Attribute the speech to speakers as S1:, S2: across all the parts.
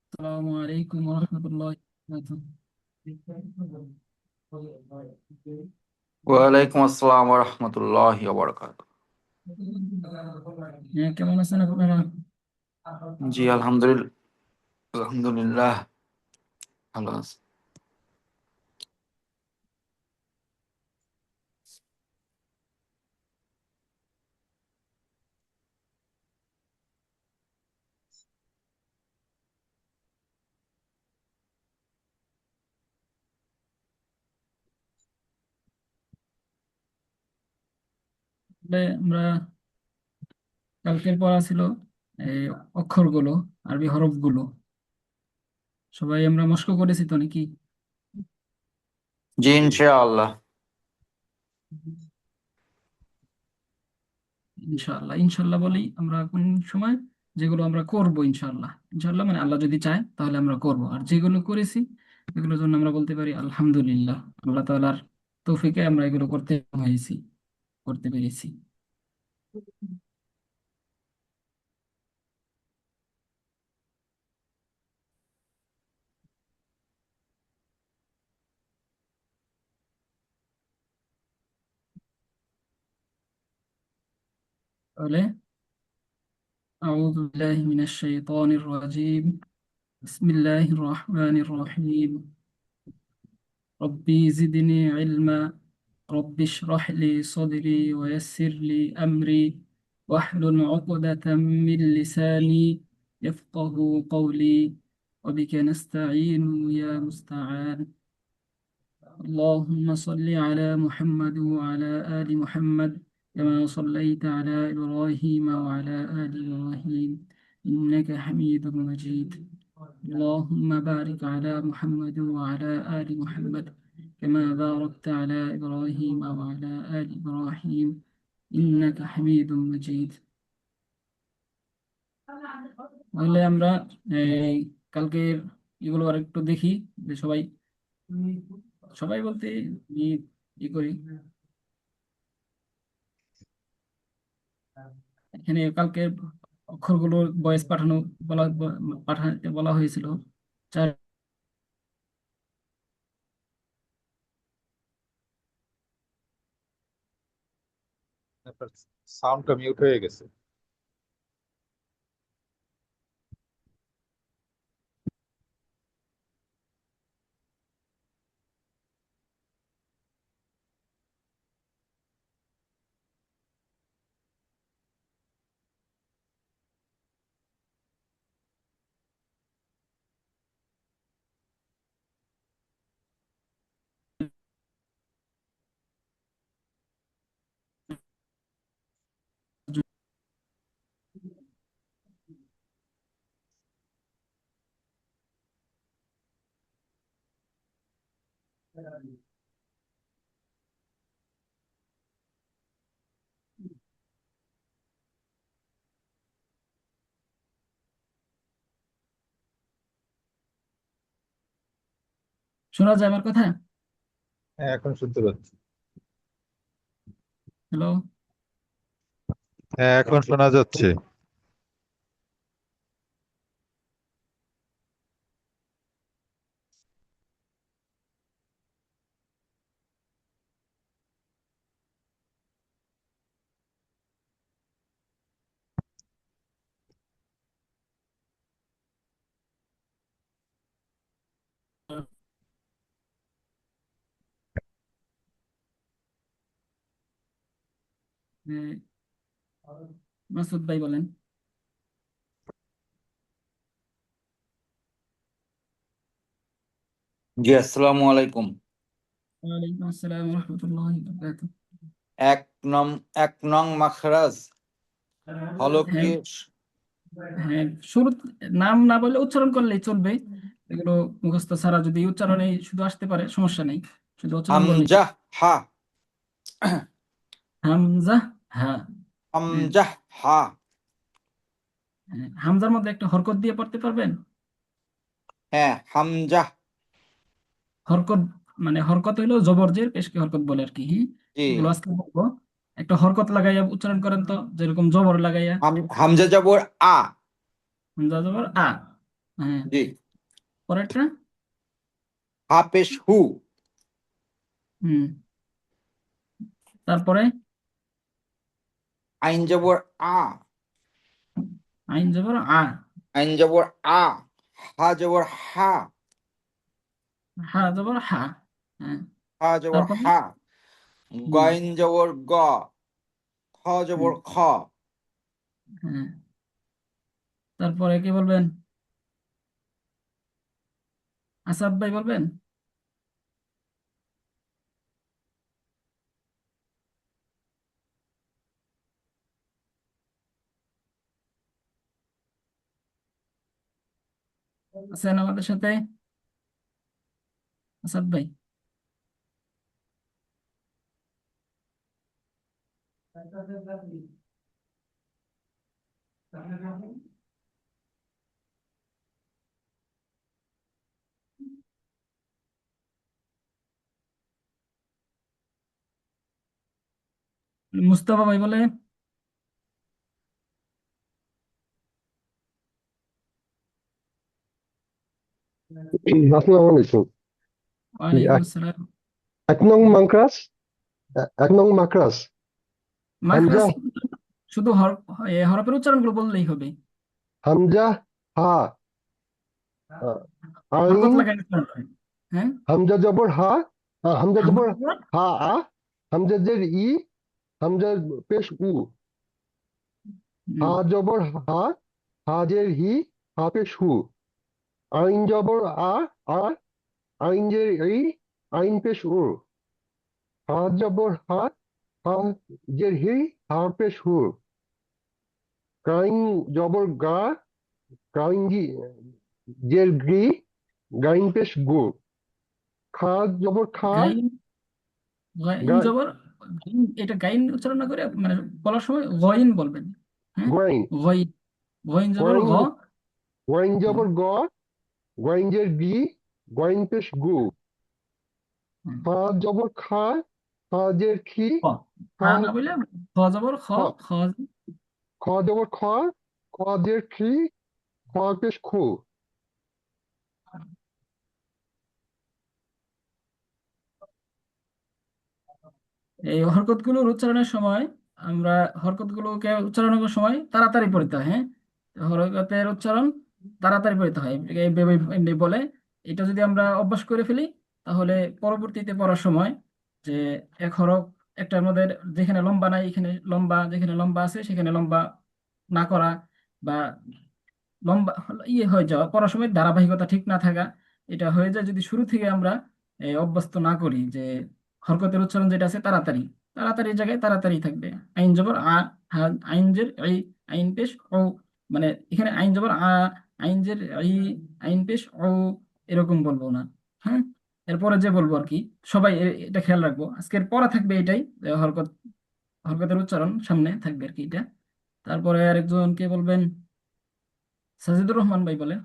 S1: আসসালামু আলাইকুম রহমতুল্লাহ।
S2: ওয়ালাইকুম আসসালাম রহমতুল্লাহ বরকাত।
S1: হ্যাঁ, কেমন আছেন আপনারা?
S2: জি আলহামদুলিল্লাহ, আলহামদুলিল্লাহ ভালো আছি।
S1: আসলে আমরা কালকের পড়া ছিল এই অক্ষরগুলো, আরবি হরফগুলো। সবাই আমরা মশক করেছি তো নাকি?
S2: জি ইনশাআল্লাহ।
S1: ইনশাআল্লাহ ইনশাআল্লাহ বলি আমরা কোন সময় যেগুলো আমরা করব, ইনশাআল্লাহ ইনশাআল্লাহ মানে আল্লাহ যদি চায় তাহলে আমরা করব, আর যেগুলো করেছি এগুলোর জন্য আমরা বলতে পারি আলহামদুলিল্লাহ। আল্লাহ তাআলার তৌফিকে আমরা এগুলো করতে পেরেছি। তাহলে أعوذ بالله من الشيطان الرجيم. بسم الله الرحمن الرحيم. ربي زدني علما. رب اشرح لي صدري ويسر لي أمري واحلل عقدة من لساني يفقه قولي. وبك نستعين يا مستعان. اللهم صل على محمد وعلى آل محمد كما صليت على إبراهيم وعلى آل إبراهيم إنك حميد مجيد. اللهم بارك على محمد وعلى آل محمد كما باركت على إبراهيم وعلى آل إبراهيم إنك حميد مجيد. তাহলে আমরা এই কালকের এগুলো আর একটু দেখি, যে সবাই সবাই বলতে আমি করি এখানে কালকের অক্ষরগুলো ভয়েস পাঠাতে বলা হয়েছিল। চার
S3: আপনার সাউন্ডটা মিউট হয়ে গেছে।
S1: শোনা যায় আমার কথা?
S3: হ্যাঁ, এখন শুনতে পাচ্ছি।
S1: হ্যালো।
S3: হ্যাঁ, এখন শোনা যাচ্ছে।
S1: মাসুদ ভাই বলেন।
S2: জি আসসালামু আলাইকুম।
S1: ওয়ালাইকুম আসসালাম রহমতুল্লাহ বারাকাতুহু।
S2: এক নং এক নং মাখরাজ হলো কি?
S1: হ্যাঁ, হ্যাঁ, শুরু নাম না বলে উচ্চারণ করলেই চলবে। এগুলো মুখস্থ ছাড়া যদি উচ্চারণে শুধু আসতে পারে সমস্যা নেই, শুধু উচ্চারণ করলেই
S2: হামজা হা।
S1: হামজা হ্যাঁ। হ্যাঁ,
S2: হামজা হা।
S1: হ্যাঁ, হামজার মধ্যে একটা হরকত দিয়ে পড়তে পারবেন?
S2: হ্যাঁ হামজা।
S1: হরকত মানে হরকত হইলো জবরজের পেশকে হরকত বলে আর কি। হ্যাঁ,
S2: জি
S1: এগুলো আজকে বলবো। একটা হরকত লাগাইয়া উচ্চারণ করেন তো, যেরকম জবর লাগাইয়া।
S2: হামজা জবর আ।
S1: হামজা জবর আ। হ্যাঁ,
S2: জি।
S1: পরেরটা।
S2: হা পেশ হু।
S1: হুম, তারপরে
S2: আইন জবর আ।
S1: আইন জবর আ।
S2: আইন জবর আ। হা জবর হা।
S1: হা জবর হা। হ্যাঁ,
S2: হা জবর
S1: তারপরে।
S2: হা।
S1: হুম,
S2: গইন জবর গ। খ
S1: হুম,
S2: জবর খ।
S1: হ্যাঁ, তারপরে কি বলবেন? আসাদ ভাই বলবেন? আছেন আমাদের সাথে আসাদ ভাই? মুস্তাফা ভাই বলে?
S4: আসসালামু আলাইকুম।
S1: ওয়ালাইকুম
S4: এক
S1: আসসালাম।
S4: এক নং মাকড়াস, এক নং মাকড়াস। হামজা,
S1: মাখরাজ শুধু হরফের উচ্চারণগুলো বললেই হবে।
S4: হামজা, হা, আহ, আইন।
S1: হরকত লাগাই উচ্চারণ করেন। হ্যাঁ,
S4: হামজা জবর হা, হামজা
S1: হামজা
S4: জবর
S1: জবর
S4: হা আ, হামজা জের ই, হামজা পেশ উ, হা
S1: হুম,
S4: জবর হা, হা জের হি, হা পেশ হু, আইন জবর আ, আ, আইন জের ই, আইন পেশ উ, হা জবর হা, হা জের হি, হা পেশ হু, কাইন জবর গা, কাইন জের গ্রি, গাইন পেশ গু, খা জবর খা,
S1: গাইন। গাইন
S4: গা
S1: জবর এটা গাইন উচ্চারণ না করে মানে বলার সময় গইন বলবেন। হ্যাঁ,
S4: গোয়াইন,
S1: গইন। গইন জবর
S4: গোয়াইন,
S1: গ।
S4: গোয়াইন
S1: হুম,
S4: জবর গ, গোয়াইনজের গি, গোয়াইন পেশ গু,
S1: হুম।
S4: খা জবর খা, খাজের খি,
S1: খ, খা
S4: খা,
S1: না বলে খ জবর খ।
S4: খ,
S1: খ।
S4: খ জবর খ, খাজের খি, খা পেশ খু।
S1: এই হরকত গুলোর উচ্চারণের সময় আমরা হরকত গুলোকে উচ্চারণের সময় তাড়াতাড়ি পড়তে হয়। হ্যাঁ, তো হরকতের উচ্চারণ তাড়াতাড়ি পড়তে হয় এইভাবে এমনি বলে। এটা যদি আমরা অভ্যাস করে ফেলি, তাহলে পরবর্তীতে পড়ার সময় যে এক হরফ একটার মধ্যে যেখানে লম্বা নাই এখানে লম্বা, যেখানে লম্বা আছে সেখানে লম্বা না করা, বা লম্বা হয়ে যাওয়া, পড়ার সময় ধারাবাহিকতা ঠিক না থাকা, এটা হয়ে যায় যদি শুরু থেকে আমরা অভ্যস্ত না করি যে হরকতের উচ্চারণ যেটা আছে তাড়াতাড়ি, তাড়াতাড়ি জায়গায় তাড়াতাড়ি থাকবে। আইন জবর আ, আইন জের এই, আইন পেশ ও, মানে এখানে আইন জবর আ, আইন জের এই, আইন পেশ ও, এরকম বলবো না। হ্যাঁ, এরপরে যে বলবো আর কি, সবাই এটা খেয়াল রাখবো। আজকের পড়া থাকবে এটাই, হরকত, হরকতের উচ্চারণ সামনে থাকবে আর কি এটা। তারপরে আরেকজন কে বলবেন? সাজিদুর রহমান ভাই বলে?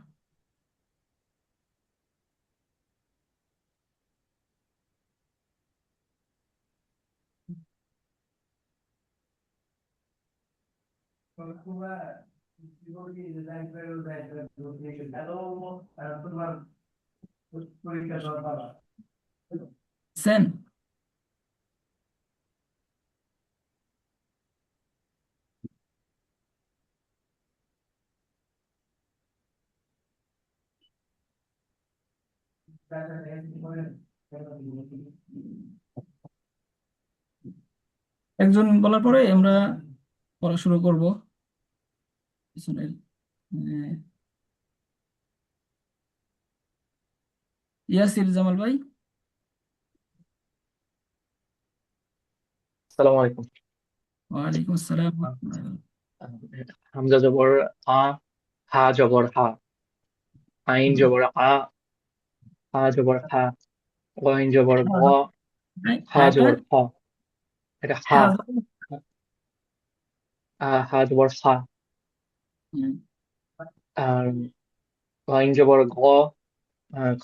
S1: সেন। একজন বলার পরে আমরা পড়া শুরু করব পিছনের। আহ, ইয়াসির জামাল ভাই।
S5: আসসালামু আলাইকুম।
S1: ওয়ালাইকুম আসসালাম।
S5: হামজা জবর আ, হা জবর হা, আইন জবর আ, হা জবর হা, গইন জবর গ, হা
S1: হাটা।
S5: জবর খ। এটা হা।
S1: হ্যাঁ।
S5: হা জবর হা।
S1: হুম,
S5: আর গইন জবর গ,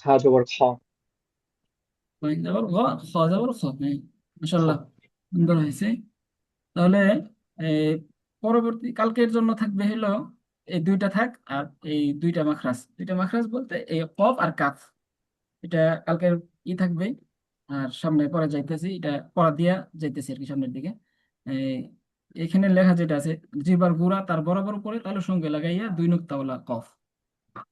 S5: খা জবর খ।
S1: কয়েক জবর খ, খ জবর খ। হ্যাঁ,
S5: খ।
S1: মাশাআল্লাহ, সুন্দর হয়েছে। তাহলে এই পরবর্তী কালকের জন্য থাকবে হলো এই দুইটা থাক, আর এই দুইটা মাখরাজ বলতে এই কফ আর কাফ, এটা কালকের থাকবে। আর সামনে পরে যাইতেছি, এটা পড়া দিয়া যাইতেছি আর কি সামনের দিকে। এই এখানে লেখা যেটা আছে, জিবার গুড়া তার বরাবর উপরে তালুর সঙ্গে লাগাইয়া দুই নুক্তাওয়ালা কফ,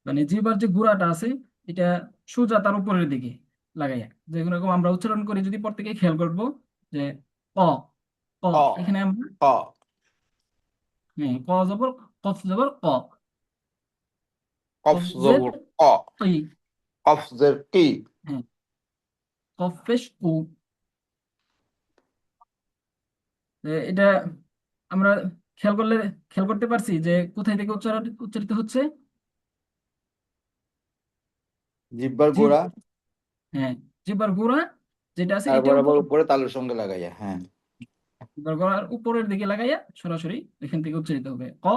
S1: মানে জিবার যে গুড়াটা আছে এটা সোজা তার উপরের দিকে লাগাইয়া, যেরকম আমরা উচ্চারণ করি যদি প্রত্যেকে খেয়াল করবো যে ক, ক,
S2: ক
S1: এখানে আমরা
S2: ক
S1: হ্যাঁ ক জবর, কফ জবর ক,
S2: কফ
S1: কফ জের
S2: জবর ক,
S1: কি,
S2: কফ জের কি,
S1: হ্যাঁ কফ পেশ উ। এটা আমরা খেয়াল করলে খেয়াল করতে পারছি যে কোথায় থেকে উচ্চারিত হচ্ছে।
S2: জিহ্বার
S1: জি,
S2: গোড়া
S1: হ্যাঁ জিহ্বার গোড়া যেটা আছে
S2: তার
S1: এটা
S2: বরাবর
S1: উপর,
S2: উপরে তালুর সঙ্গে লাগাইয়া, হ্যাঁ,
S1: জিহ্বার গোড়ার উপরের দিকে লাগাইয়া সরাসরি এখান থেকে উচ্চারিত হবে ক।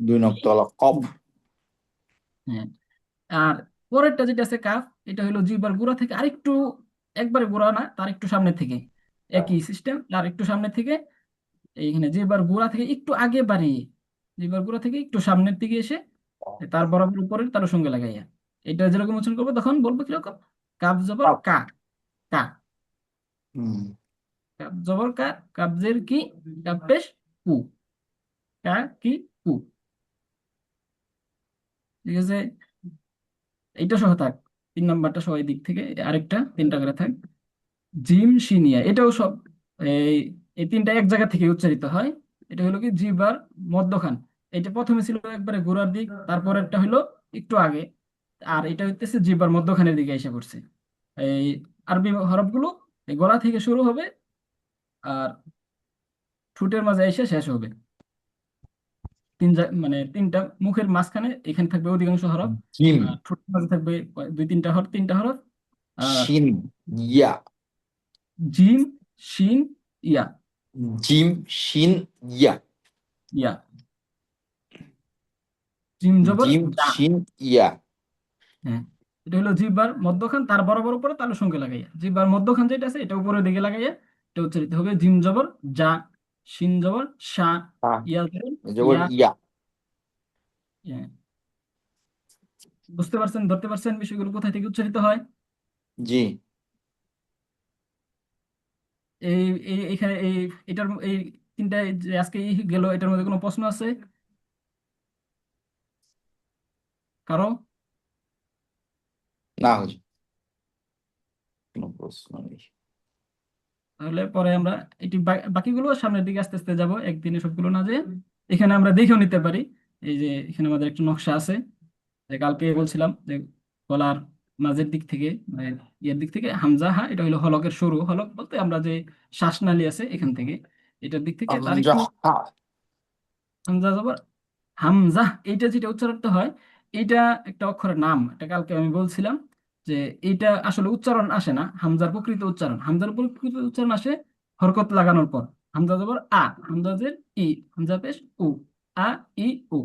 S2: দুই নক্তওয়ালা কফ।
S1: হ্যাঁ, আর পরেরটা যেটা আছে কাফ, এটা হলো জিহ্বার গোড়া থেকে আরেকটু, একবারে গোড়া না, তার একটু সামনে থেকে, একই সিস্টেম, তার একটু সামনে থেকে এইখানে জিহ্বার গোড়া থেকে একটু আগে বাড়িয়ে, জিহ্বার গোড়া থেকে একটু সামনের দিকে এসে তার বরাবর উপরের তার সঙ্গে লাগাইয়া, এটা যেরকম উচ্চারণ করবো তখন বলবো কিরকম, কাফ জবর
S2: কফ।
S1: কা, কা,
S2: হুম।
S1: কাফ জবর কা, কাবজের কি, কাফ পেশ কু, কা কি কু। ঠিক আছে, এইটা সহ থাক। 3 নাম্বারটা সবাই দিক থেকে আরেকটা 3টা করে থাক। জিম শিনিয়া, এটাও সব এই এই তিনটা এক জায়গা থেকে উচ্চারিত হয়। এটা হলো কি জিবার মধ্যখান, এটা প্রথমে ছিল একবারে গোড়ার দিক, তারপরেরটা হলো একটু আগে, আর এটা হইতেছে জিবার মধ্যখানের দিকে এসে পড়ছে। এই আরবি হরফগুলো এই গলা থেকে শুরু হবে আর ঠোঁটের মাঝে এসে শেষ হবে। মানে 3টা মুখের মাঝখানে এখানে থাকবে অধিকাংশ হরফ,
S2: জিম
S1: আর ঠোঁটের মাঝে থাকবে 2-3টা হরফ, আর
S2: শিন ইয়া,
S1: জিম শিন ইয়া,
S2: জিম শিন ইয়া,
S1: ইয়া, জিম জবর
S2: জিম
S1: জা।
S2: শিন ইয়া।
S1: হ্যাঁ, এটা হলো জিহ্বার মধ্যখান, তার বরাবর উপরে তালুর সঙ্গে লাগাইয়া, জিহ্বার মধ্যখান যেটা আছে এটা উপরের দিকে লাগাইয়া এটা উচ্চারিত হবে জিম জবর যা, শিন জবর শা,
S2: হ্যাঁ,
S1: ইয়া জবর
S2: জবর
S1: ইয়া।
S2: ইয়া।
S1: হ্যাঁ, বুঝতে পারছেন, ধরতে পারছেন বিষয়গুলো কোথায় থেকে উচ্চারিত হয়।
S2: জি।
S1: এই এখানে এটার এই 3টা যে আজকে গেল, এটার মধ্যে কোনো প্রশ্ন আছে কারো?
S2: না হুজুর, কোনো প্রশ্ন নেই।
S1: তাহলে পরে আমরা এটি বাকিগুলো সামনের দিকে আস্তে আস্তে যাব, একদিনে সবগুলো না যে এখানে আমরা দেখেও নিতে পারি। এই যে এখানে আমাদের একটা নকশা আছে, যে কালকে বলছিলাম যে গলার মাঝের দিক থেকে, মানে ইয়ের দিক থেকে হামজা হা, এটা হলো হলকের শুরু, হলক বলতে আমরা যে শ্বাসনালী আছে এখান থেকে, এটার দিক থেকে তার একটু
S2: আমজাহ।
S1: হামজা জবর হামজা, এইটা যেটা উচ্চারণটা হয়, এইটা একটা অক্ষরের নাম, এটা কালকে আমি বলছিলাম যে এইটা আসলে উচ্চারণ আসে না, হামজার প্রকৃত উচ্চারণ, হামজার প্রকৃত উচ্চারণ আসে হরকত লাগানোর পর। হামজা জবর আ, হামজা জের ই, হামজা পেশ উ, আ ই উ।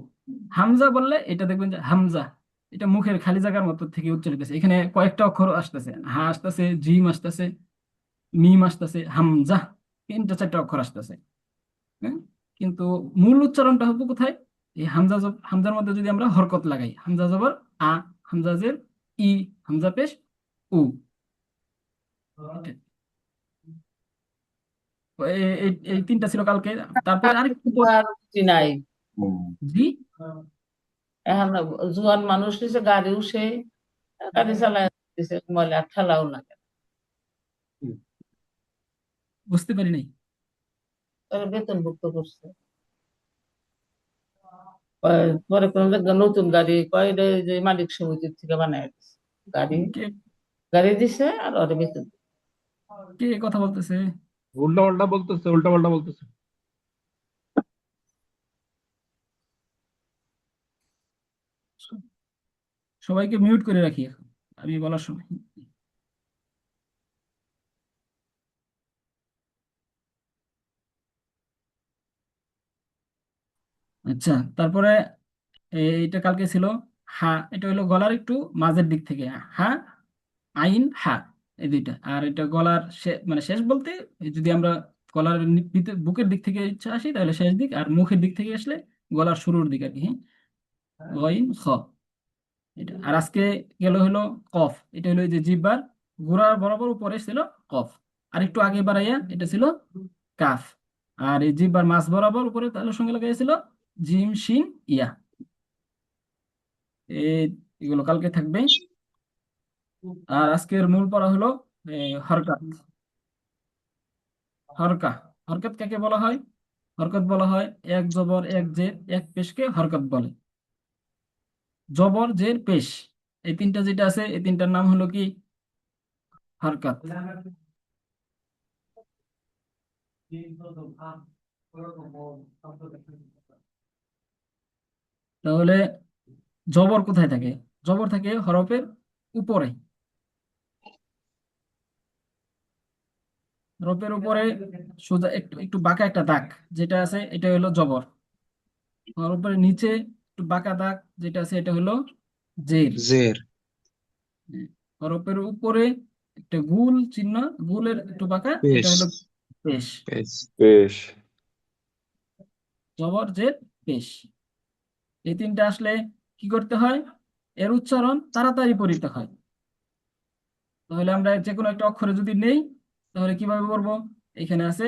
S1: হামজা বললে এটা দেখবেন যে হামজা, এটা মুখের খালি জায়গার মতো থেকে উচ্চারিত হচ্ছে, এখানে কয়েকটা অক্ষর আসতেছে, হা আসতেছে, জিম আসতেছে, মিম আসতেছে, হামজা 3-4টা অক্ষর আসতেছে। হ্যাঁ, কিন্তু মূল উচ্চারণটা হবে কোথায়, এই হামজার মধ্যে যদি আমরা হরকত লাগাই, হামজা জবর আ, হামজা জের ই, হামজা পেশ উ। এই 3টা ছিল কালকে। তারপরে আরেকটু
S6: আর বুঝি নাই।
S1: জি,
S6: এখন জোয়ান মানুষ নিচে গাড়ি উঠে গাড়ি চালায় দিছে, ময়লা ঠেলাও লাগে,
S1: বুঝতে পারি নাই।
S6: পরে বেতনভুক্ত করছে। পরে কোন জায়গায় নতুন গাড়ি কয় রে যে মালিক সমিতির থেকে বানায় দিছে গাড়ি,
S1: কে
S6: গাড়ি দিছে আর ওরে বেতন।
S1: কে কথা বলতেছে?
S3: উল্টা পাল্টা বলতেছে, উল্টা পাল্টা বলতেছে।
S1: সবাইকে মিউট করে রাখি এখন আমি বলার সময়। আচ্ছা, তারপরে এইটা কালকে ছিল হা, এটা হলো গলার একটু মাঝের দিক থেকে, হা আইন হা, এই দুইটা। আর এটা গলার মানে শেষ বলতে যদি আমরা গলার বুকের দিক থেকে আসি তাহলে শেষ দিক, আর মুখের দিক থেকে আসলে গলার শুরুর দিক আর কি। হ্যাঁ, গইন খ এটা। আর আজকে গেল হলো কফ, এটা হলো এই যে জিহ্বার গোড়া বরাবর উপরে ছিল কফ, আর একটু আগে বাড়াইয়া এটা ছিল কাফ, আর এই জিহ্বার মাছ বরাবর উপরে তাহলে সঙ্গে লাগাইছিল জিম শিন ইয়া। এগুলো কালকে থাকবে। আর আজকের মূল পড়া হলো হরকাত। হরকা, হরকত কাকে বলা হয়? হরকত বলা হয় এক জবর এক জের এক পেশকে হরকত বলে। জবর জের পেশ এই তিনটা যেটা আছে এই তিনটার নাম হলো কি? হরকত। তাহলে জবর কোথায় থাকে? জবর থাকে হরফের উপরে। হরফের উপরে সোজা একটু একটু বাঁকা একটা দাগ যেটা আছে এটা হলো জবর। হরফের নিচে একটু বাঁকা দাগ যেটা আছে এটা হলো জের।
S3: জের।
S1: হরফের উপরে একটা গুল চিহ্ন, গুলের একটু বাঁকা, এটা
S3: পেশ।
S1: হলো পেশ।
S3: পেশ।
S4: বেশ।
S1: জবর জের পেশ, এই তিনটা আসলে কি করতে হয়? এর উচ্চারণ তাড়াতাড়ি পড়িতে হয়। তাহলে আমরা যে কোনো একটা অক্ষরে যদি নেই তাহলে কিভাবে পড়বো? এখানে আছে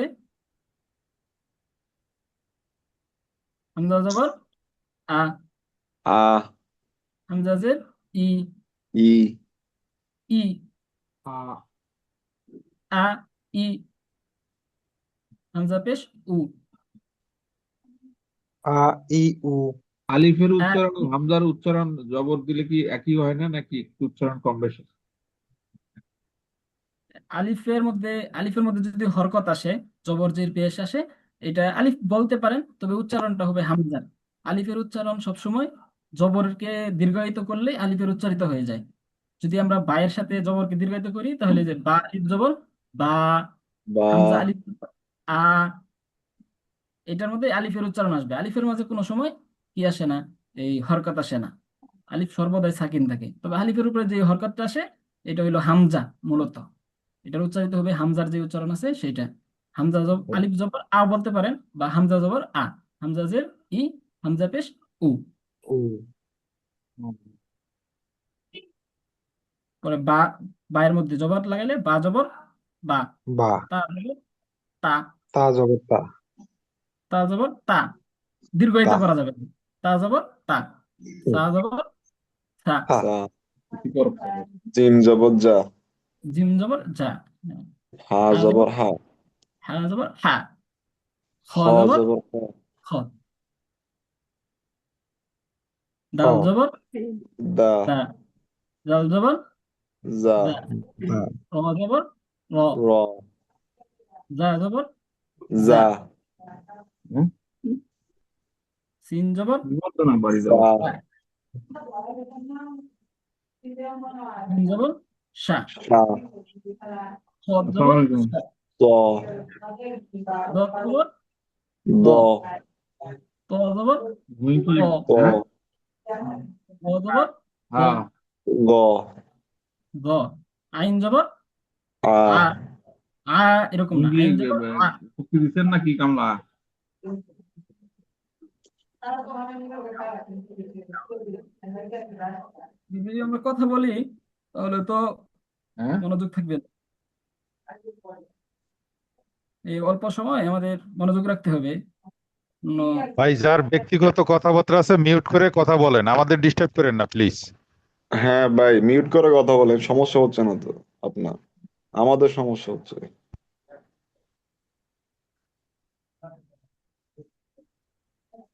S1: হামজা জবর আ,
S4: আ,
S1: হামজা জের ই,
S4: ই,
S1: ই, আ, ই, হামজা পেশ উ,
S3: আ ই উ। আলিফের
S1: আ,
S3: উচ্চারণ
S1: ই।
S3: হামজার উচ্চারণ জবর দিলে কি একই হয় না, নাকি একটু উচ্চারণ কম বেশি?
S1: আলিফের মধ্যে যদি হরকত আসে, জবর জের পেশ আসে, এটা আলিফ বলতে পারেন, তবে উচ্চারণটা হবে হামজা। আলিফের উচ্চারণ সবসময় জবরকে দীর্ঘায়িত করলে আলিফের উচ্চারিত হয়ে যায়। যদি আমরা বায়ের সাথে জবরকে দীর্ঘায়িত করি তাহলে যে বা আলিফ জবর বা,
S4: বা,
S1: হামজা আলিফ আ, এটার মধ্যে আলিফের উচ্চারণ আসবে। আলিফের মাঝে কোনো সময় কি আসে না, এই হরকত আসে না। আলিফ সর্বদাই সাকিন থাকে, তবে আলিফের উপরে যে হরকতটা আসে এটা হইলো হামজা মূলত। এটার উচ্চারিত হবে হামজার যে উচ্চারণ আছে সেটা। আলিফ জবর আ বলতে পারেন, বা হামজা জবর আ, হামজা জের ই, হামজা পেশ উ।
S3: উ।
S1: পরে বা, বায়ের মধ্যে জবর লাগাইলে বা জবর বা,
S3: বা।
S1: তা জবর তা,
S3: তা জবর তা।
S1: তা জবর তা, দীর্ঘায়িত
S3: তা।
S1: করা যাবে না। তা জবর তা, সা জবর সা,
S3: তা।
S4: সা, জিম জবর যা,
S1: জিম জবর যা,
S4: হা
S1: হা জবর
S4: জবর হা,
S1: হা জবর হা, খ
S4: খ
S1: জবর
S4: জবর খ,
S1: খ, দাল
S3: খ।
S1: জবর
S4: দা,
S1: দা, জাল জবর
S4: জা,
S1: জা,
S3: দা।
S1: র জবর র,
S4: র,
S1: জা জবর জা,
S4: জা,
S1: সিন জবর
S4: সা,
S1: সা, শিন জবর সা,
S4: সা,
S1: সদ জবর স,
S4: ত,
S1: দত জবর দ,
S4: দ,
S1: ত জবর ত,
S4: ত,
S1: গ জবর গ,
S4: গ,
S1: গ, আইন জবর
S4: আ,
S1: আ, আ এরকম না, আইন জবর আ। যদি আমরা কথা বলি তাহলে তো মনোযোগ থাকবে না। এই অল্প সময় আমাদের মনোযোগ রাখতে হবে।
S7: ভাই, যার ব্যক্তিগত কথাবার্তা আছে মিউট করে কথা বলেন, আমাদের ডিস্টার্ব করেন না প্লিজ।
S4: হ্যাঁ ভাই, মিউট করে কথা বলেন, সমস্যা হচ্ছে না তো আপনার? আমাদের সমস্যা হচ্ছে।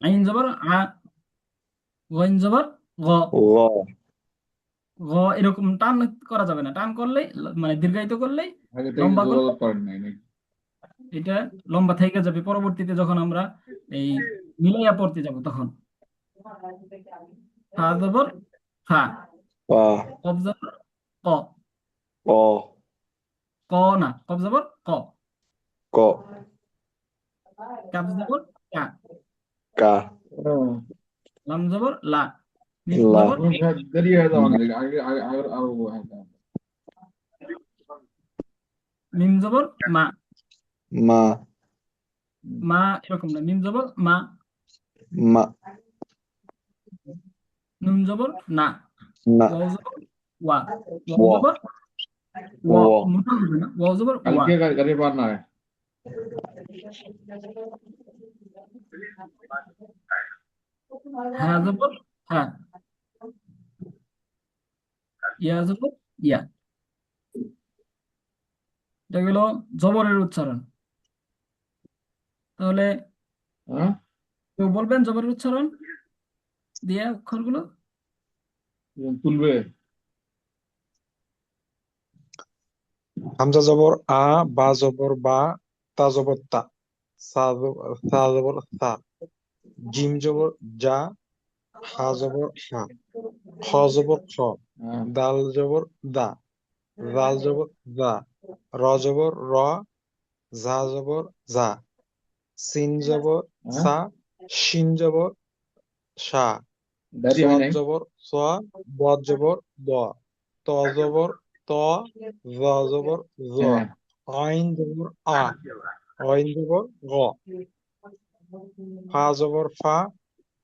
S1: আইন জবর আ, গইন জবর গ,
S4: ল,
S1: গ এরকম টান করা যাবে না। টান করলেই মানে দীর্ঘায়িত করলেই, লম্বা করলে এটা লম্বা থেকে যাবে পরবর্তীতে যখন আমরা এই মিলাইয়া পড়তে যাব তখন। ফা জবর ফা,
S4: পা,
S1: কফ জবর ক,
S4: অ,
S1: ক না, কফ জবর ক,
S4: ক,
S1: কাফ জবর কা,
S4: কা,
S1: লাম জবর লা, মিম
S4: লা,
S1: জবর মিম জবর মা,
S4: মা,
S1: মা এরকম না, মিম জবর মা,
S8: মা
S1: নুন জবর না,
S8: না
S1: ওয়াও জবর ওয়া, ওয়াও
S8: ওয়া
S1: জবর ওয়া,
S8: ওয়া
S1: মোটা হবে না, ওয়াও জবর ওয়া,
S3: কালকে গাড়ি বানায়
S1: হা জবর হা, ইয়া জবর ইয়া। এটা গেল জবরের উচ্চারণ। তাহলে
S3: হ্যাঁ
S1: কেউ বলবেন জবরের উচ্চারণ দিয়ে অক্ষরগুলো?
S3: তুলবে
S9: হামজা জবর আ, বা জবর বা, তা জবর তা, সা জবর সা, জিম জবর যা, হা জবর হা, খ জবর খ,
S3: হ্যাঁ
S9: দাল জবর দা, জাল জবর জা, র জবর র, জা জবর জা, সিন জবর
S3: হ্যাঁ
S9: সা, শিন জবর সা,
S3: দাড়ি হয়
S9: সদ
S3: নাই
S9: জবর স, বদ জবর দ, ত জবর ত, জ জবর জ,
S3: হ্যাঁ
S9: আইন জবর আ, আইন জবর গ, ফা জবর ফা,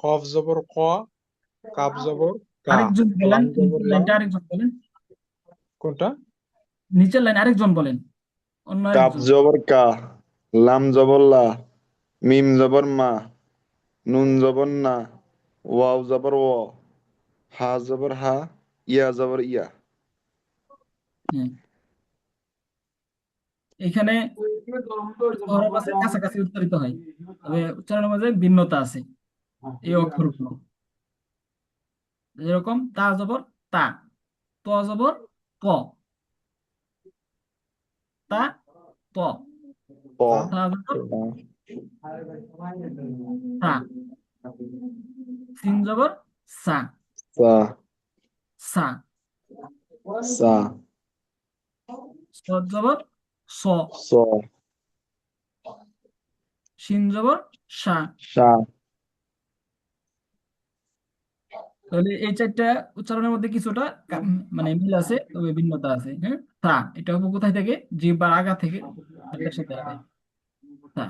S9: কফ জবর ক, কাপ জবর কা,
S1: আরেকজন বলেন,
S9: লাম জবর
S1: নিচের
S9: লা।
S1: লাইনটা আরেকজন বলেন,
S9: কোনটা?
S1: নিচের লাইন আরেকজন বলেন, অন্য
S8: কাপ
S1: আরেকজন।
S8: জবর কা, লাম জবর লা, মিম জবর মা, নুন জবর না, ওয়াও জবর ও, হা জবর হা, ইয়া জবর ইয়া।
S1: হ্যাঁ, এখানে হরফ আছে কাছাকাছি উচ্চারিত হয়, তবে উচ্চারণের মধ্যে ভিন্নতা আছে। এই অক্ষরগুলো যেরকম তা জবর তা, ত জবর ত, তা ত,
S8: প
S1: তা জবর
S8: তা,
S1: তা, সিন জবর সা,
S8: সা
S1: সা,
S8: সা,
S1: সদ জবর স,
S8: স
S1: শিন জবর সা।
S8: সা।
S1: তাহলে এই চারটা উচ্চারণের মধ্যে কিছুটা মানে মিল আছে, তবে ভিন্নতা আছে। হ্যাঁ, তা এটা হবে কোথায় থেকে? জিহ্বার আগা থেকে এটার সাথে আগে, তা।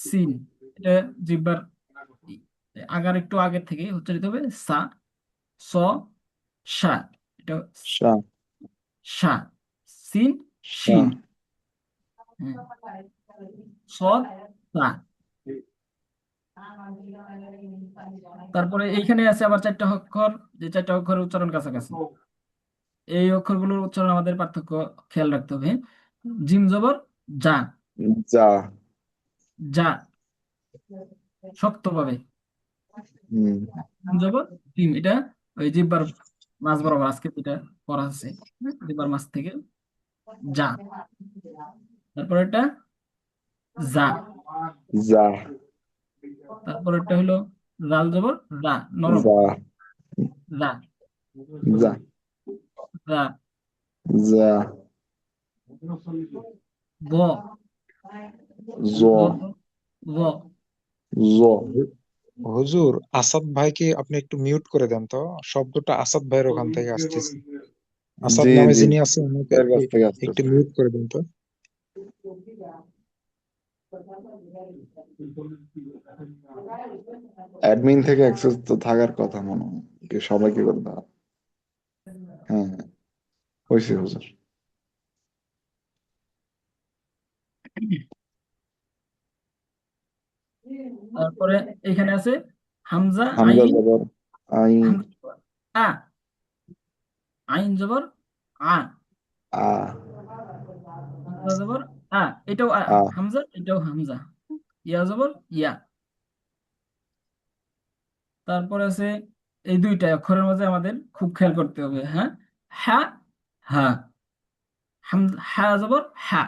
S1: সিন এটা জিহ্বার আগার একটু আগে থেকে উচ্চারিত হবে সা, স, সা, এটা
S8: সা
S1: সা, সিন,
S8: সা
S1: শিন, হ্যাঁ, সদ, তা। তারপরে এইখানে আছে আবার চারটা অক্ষর, যে চারটা অক্ষরের উচ্চারণ কাছাকাছি। এই অক্ষরগুলোর উচ্চারণ আমাদের পার্থক্য খেয়াল রাখতে হবে। জিম জবর যা,
S8: যা।
S1: যা শক্তভাবে,
S8: হুম
S1: জিম জবর জিম, এটা ওই জিহ্বার মাছ বরাবর আজকে যেটা করা আছে, জিহ্বার মাছ থেকে যা। তারপর এটা যা,
S8: যা।
S1: তারপর এটা হলো জাল জবর রা, নরম,
S8: যা
S1: রা,
S8: যা
S1: রা,
S8: যা।
S1: ব,
S8: জ
S1: ব, ব,
S8: জ।
S9: হুজুর, আসাদ ভাইকে আপনি একটু মিউট করে দেন তো, শব্দটা আসাদ ভাইয়ের ওখান থেকে আসতেছে। আসাদ
S8: জি
S9: নামে
S8: জি,
S9: যিনি আছেন ওনাকে
S8: এর কাছ থেকে
S9: একটু
S8: আসতেছে।
S9: মিউট করে দেন তো।
S8: অ্যাডমিন থেকে অ্যাক্সেস তো থাকার কথা মনে হয়, কি সবাইকে করতে হবে। হ্যাঁ হ্যাঁ, হয়েছে হুজুর।
S1: তারপরে এখানে আছে হামজা
S8: হামজা
S1: আইন,
S8: জবর আইন,
S1: হামজা আ, আইন জবর আ,
S8: আ,
S1: হামজা জবর আ, এটাও
S8: আ,
S1: হামজা, এটাও হামজা, ইয়া জবর ইয়া। তারপর আছে এই দুইটা অক্ষরের মধ্যে আমাদের খুব খেয়াল করতে হবে। হ্যাঁ, হা, হা, হা জবর হা,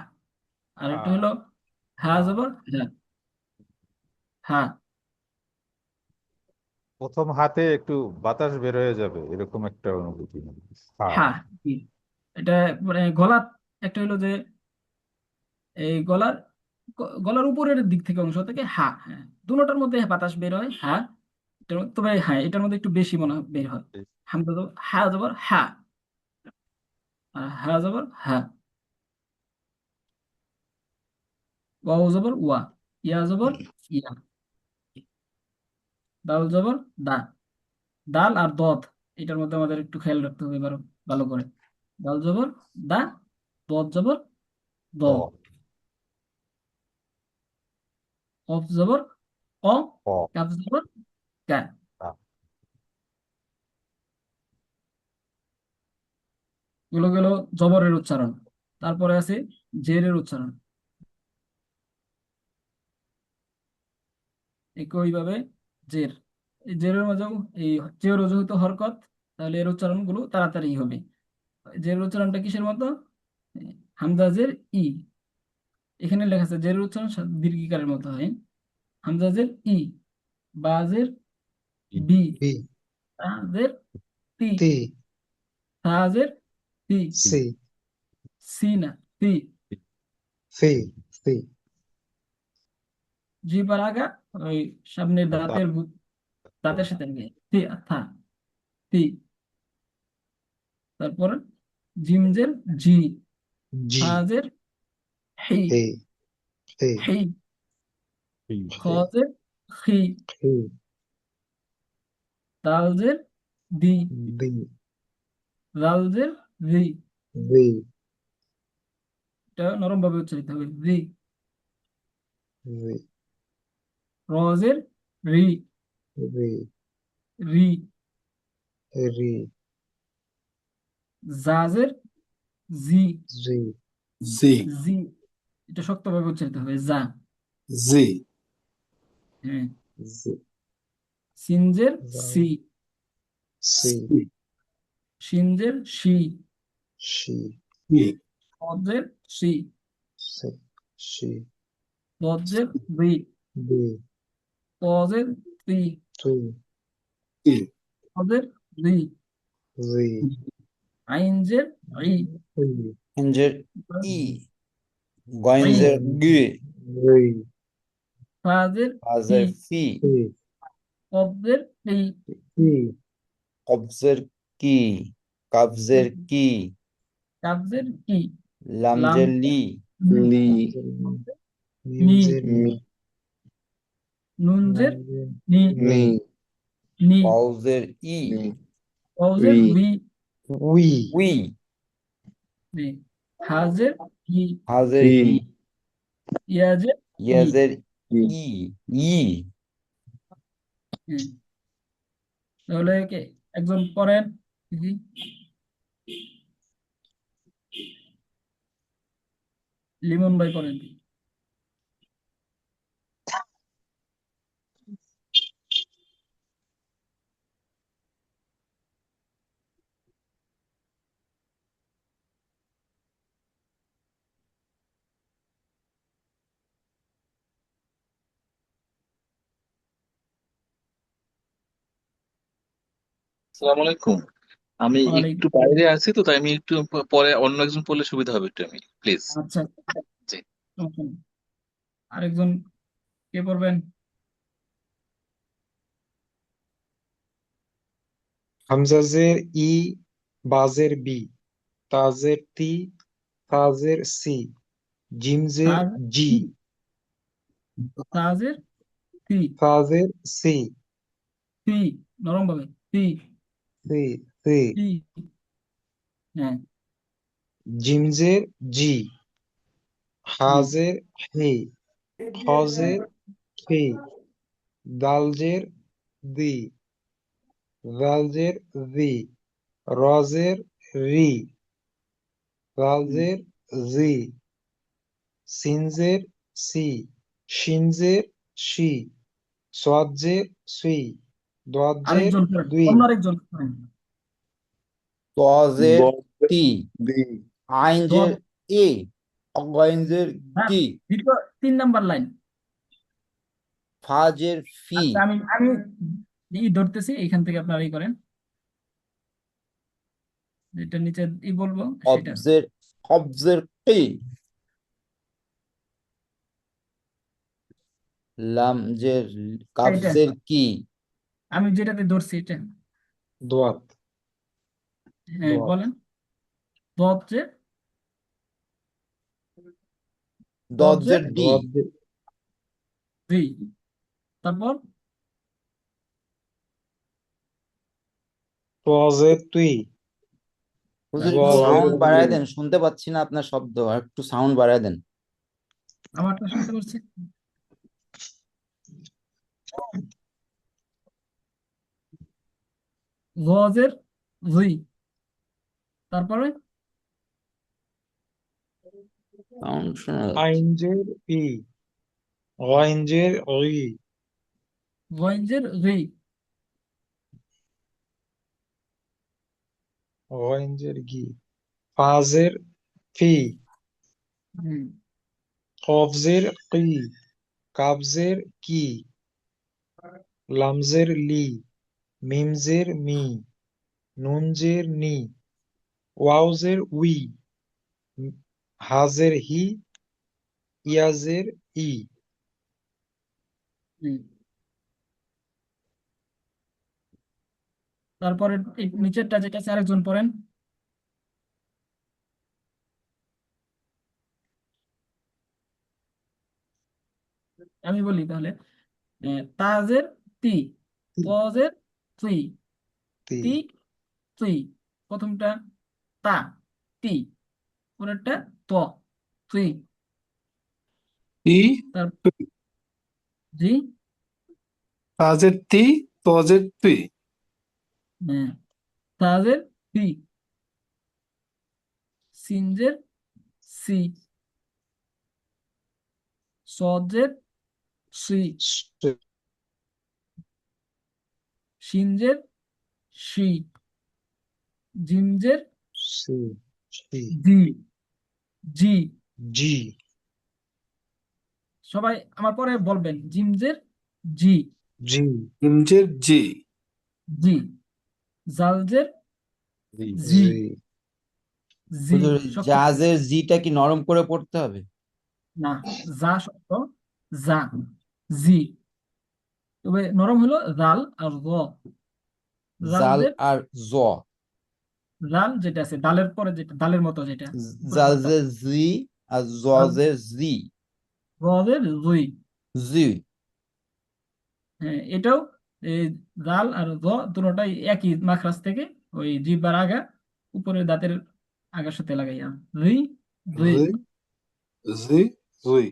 S1: আর একটা হলো হা জবর হা, হা,
S7: প্রথম হাতে একটু বাতাস বের হয়ে যাবে এরকম একটা অনুভূতি। হ্যাঁ
S1: হা। কি? এটা মানে গলার একটা হলো যে এই গলার উপরের দিক থেকে অংশ থেকে হা, হ্যাঁ, দুটোটার মধ্যে বাতাস বের হয় হা, তবে হ্যাঁ এটার মধ্যে একটু বেশি মনে হয় বের হয়। হামজা জবর হা জবর হা, আর হা জবর হা, ওয়াও জবর ওয়া, ইয়া জবর ইয়া, দাল জবর দা, দাল আর দদ এটার মধ্যে আমাদের একটু খেয়াল রাখতে হবে এবার ভালো করে। দাল জবর দা, দদ জবর দ, কফ জবর ক, কাফ জবর কা। এগুলো গেল জবরের উচ্চারণ। তারপরে আছে জেরের উচ্চারণ। একইভাবে জের, এই জেরের মাঝেও এই জের যেহেতু হরকত, তাহলে এর উচ্চারণ গুলো তাড়াতাড়ি হবে। জের উচ্চারণটা কিসের মতো? হামজা জের ই, এখানে লেখা আছে জের উচ্চারণ দীর্ঘিকারের মতো হয়। হামজা জের ই, বা জের বি,
S9: বি
S1: তা জের তি,
S9: তি
S1: তা জের তি,
S9: সি
S1: সি না তি,
S9: সি সি
S1: জিবার আগা ওই সামনের দাঁতের দাঁতের সাথে লাগে তি, থা, তি। তারপর জিমজের জি,
S9: জি
S1: হাজের হি,
S9: হি হি
S1: হি, খজের খি,
S9: হি
S1: দালজের দি,
S9: দি
S1: রালজের রি,
S9: রি
S1: এটা নরম ভাবে উচ্চারিত হবে রি।
S9: রি
S1: রজের রি,
S9: রি
S1: রি।
S9: রি
S1: জাজের জি,
S9: জি
S3: জি
S1: জি, এটা শক্তভাবে উচ্চারিত হবে যা।
S3: জি
S1: হ্যাঁ।
S9: জি
S1: সিনজের
S9: জা
S1: সি,
S9: সি
S1: সিনজের শি,
S9: শি
S1: অজের সি,
S9: সি শি
S1: দজের রি,
S9: দি
S1: তজের তি,
S9: টু
S1: অজের রি,
S9: রি
S1: আইনজের ই,
S9: রি
S2: ইঞ্জের ই,
S1: ই,
S2: গয়েঞ্জের গি,
S9: রি
S1: ফাজের ই,
S2: ফাজের ফি,
S9: সি
S1: কবজের ই,
S9: ই
S2: কবজের কি, কাবজের কি,
S1: কাবজের কি,
S2: লামজের লি,
S8: লি,
S1: নি,
S9: মিমজের মি
S1: নুনজের
S9: লামজের
S1: নি,
S8: নি,
S1: নি,
S2: ওয়াউজের ই,
S8: নি,
S1: কবজের
S8: রি,
S1: উই,
S9: উই
S2: উই,
S1: নি, হাজের হি,
S2: হাজের
S8: হি,
S2: হি,
S1: ইয়াজের ই।
S2: ইয়াজের
S8: ই,
S2: ই, ই।
S1: হ্যাঁ। তাহলে একজন পড়েন দেখি। লিমন ভাই পড়েন।
S10: আসসালামু আলাইকুম। আমি একটু
S1: ওয়ালাইকুম।
S10: বাইরে আছি, তো তাই আমি একটু পরে অন্য একজন পড়লে সুবিধা হবে একটু, আমি প্লিজ।
S1: আচ্ছা,
S10: জি।
S1: সমস্যা নেই। আরেকজন কে পড়বেন?
S9: হামজাজের ই বাজের বি তাজের তি তাজের সি জিমজের
S1: তাজ
S9: জি
S1: তাজের তি,
S9: তাজের সি
S1: তি, নরম ভাবে তি,
S9: সি সি
S1: তি। হ্যাঁ।
S9: জিমজের জি
S1: হুম।
S9: হাজের হি হজের খি দালজের দি জালজের জি রজের রি রালজের জি সিনজের সি শিনজের শি সোয়াজের সুই দোয়াজের
S1: আরেকজন পড়েন,
S9: দুই
S1: অন্য আরেকজন পড়েন।
S2: তজের
S8: দজের
S2: তি,
S8: দি,
S2: আইনজের
S1: দদ,
S2: ই, গয়েঞ্জের
S1: হ্যাঁ,
S2: কি,
S1: দ্বিতীয় 3 নাম্বার লাইন।
S2: ফাজের ফি,
S1: আচ্ছা, আমি আমি ধরতেছি, এখান থেকে আপনারা করেন, যেটা নিচে বলবো সেটা।
S2: কবজের কি, লামজের
S1: এইটা
S2: কাবজের কি,
S1: আমি যেটাতে ধরছি এটা।
S9: দোয়াত
S1: হ্যাঁ,
S9: দোয়াত
S1: বলেন। দদ যে, দদ যে,
S2: দজের ডি,
S9: দোয়াত
S1: জি। তারপর
S9: তোয়াজের তুই
S2: হুজুর একটু
S9: ওয়াজের
S2: সাউন্ড বাড়ায়
S9: তুই
S2: দেন, শুনতে পাচ্ছি না আপনার শব্দ, আর একটু সাউন্ড বাড়ায় দেন।
S1: আমারটা শুনতে পাচ্ছি। জজের জি। তারপরে
S2: সাউন্ড শোনা যাচ্ছে।
S9: আইনজের ই গইনজের ই
S1: গঞ্জের রি।
S9: গইনজের গি ফাজের ফি
S1: হুম,
S9: কফজের কি কাবজের কি লামজের লি মিমজের মি নুনজের নি ওয়াউজের উই হাজের হি ইয়াজের ই
S1: হুম। তারপরে এই নিচেরটা যেটা আছে আরেকজন পড়েন। আমি বলি তাহলে তাজের তি, তজের তুই,
S9: তি
S1: তি তুই। প্রথমটা তা, তি। পরেরটা ত, তুই।
S11: তি
S1: তার
S11: তুই
S1: জি।
S11: তাজের তি তজের তুই
S1: হ্যাঁ। তাজের তি, সিনজের সি, সজের সি, শিনজের শি, জিমজের
S9: সি সি
S1: জি, জি।
S9: জি
S1: সবাই আমার পরে বলবেন জিমজের জি,
S9: জি
S11: ইমজের জি
S1: জি। জালজের
S11: জি
S1: জি,
S9: জি
S1: জি।
S2: হুজুর
S1: শক্ত করে।
S2: জাজের জিটা কি নরম করে পড়তে হবে?
S1: না, যা শক্ত, যা, জি। তবে নরম হলো জাল আর জ।
S2: জাল
S1: জালজের
S2: আর জ।
S1: জাল যেটা আছে ডালের পরে, যেটা ডালের মতো, যেটা উপরে ডটটা,
S2: জাজের জি আর জজের জি।
S1: জের জুই।
S2: জি।
S1: হ্যাঁ, এটাও এই জাল আর জ দুটোটাই একই মাখরাজ থেকে, ওই জিহ্বার আগা উপরের দাঁতের আগার সাথে লাগাইয়া জুই, জুই।
S11: জি জি জুই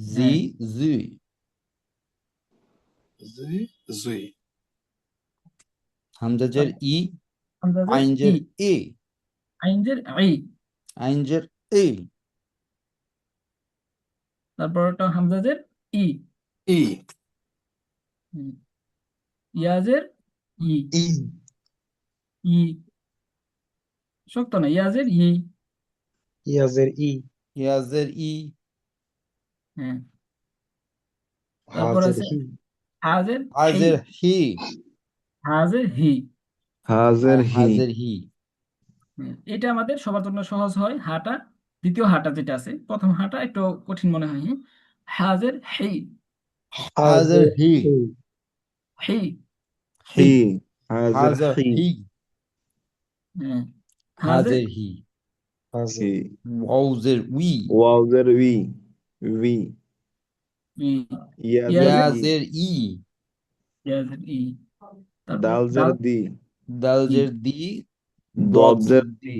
S2: জি
S1: হ্যাঁ,
S2: জি।
S11: জি জুই
S2: হামজাজের ই,
S1: হামজাজের ই,
S2: আইনজের এ,
S1: আইনজের আই।
S2: আইনজের এ।
S1: তারপর ওটা হামজাজের ই।
S11: ই
S1: হুম। ইয়াজের ই,
S9: ই
S1: ই। শক্ত না, ইয়াজের ই।
S9: ইয়াজের ই
S2: ইয়াজের ই।
S1: হ্যাঁ। তারপর
S9: হাজের
S1: আছে
S9: হি
S1: হাজের হি,
S2: হাজের হি।
S1: হাজের হি।
S8: হাজের হি
S2: হাজের হি।
S1: এটা আমাদের সবার জন্য সহজ হয়। হাটা, দ্বিতীয় হাটা যেটা আছে, প্রথম হাটা একটু কঠিন মনে হয়। হ্যাঁ? হাজের হি,
S2: হাজের
S9: হাজের
S2: হি।
S9: হি
S1: হি,
S2: হি।
S8: হি হাজের
S2: হাজের
S8: হি
S2: হি।
S1: হ্যাঁ। হাজের
S2: হাজের হি।
S9: হাজের
S8: হি
S2: ওয়াউজের উই।
S8: ওয়াউজের উই উই
S1: ই,
S8: ইয়াজের
S1: ইয়াজের
S8: ই
S2: ইয়াজের ই।
S1: ইয়াজের ই। তারপর
S8: দালজের
S1: দাল
S8: দি
S1: ই,
S2: দালজের দি।
S8: দজের
S2: দজের দি।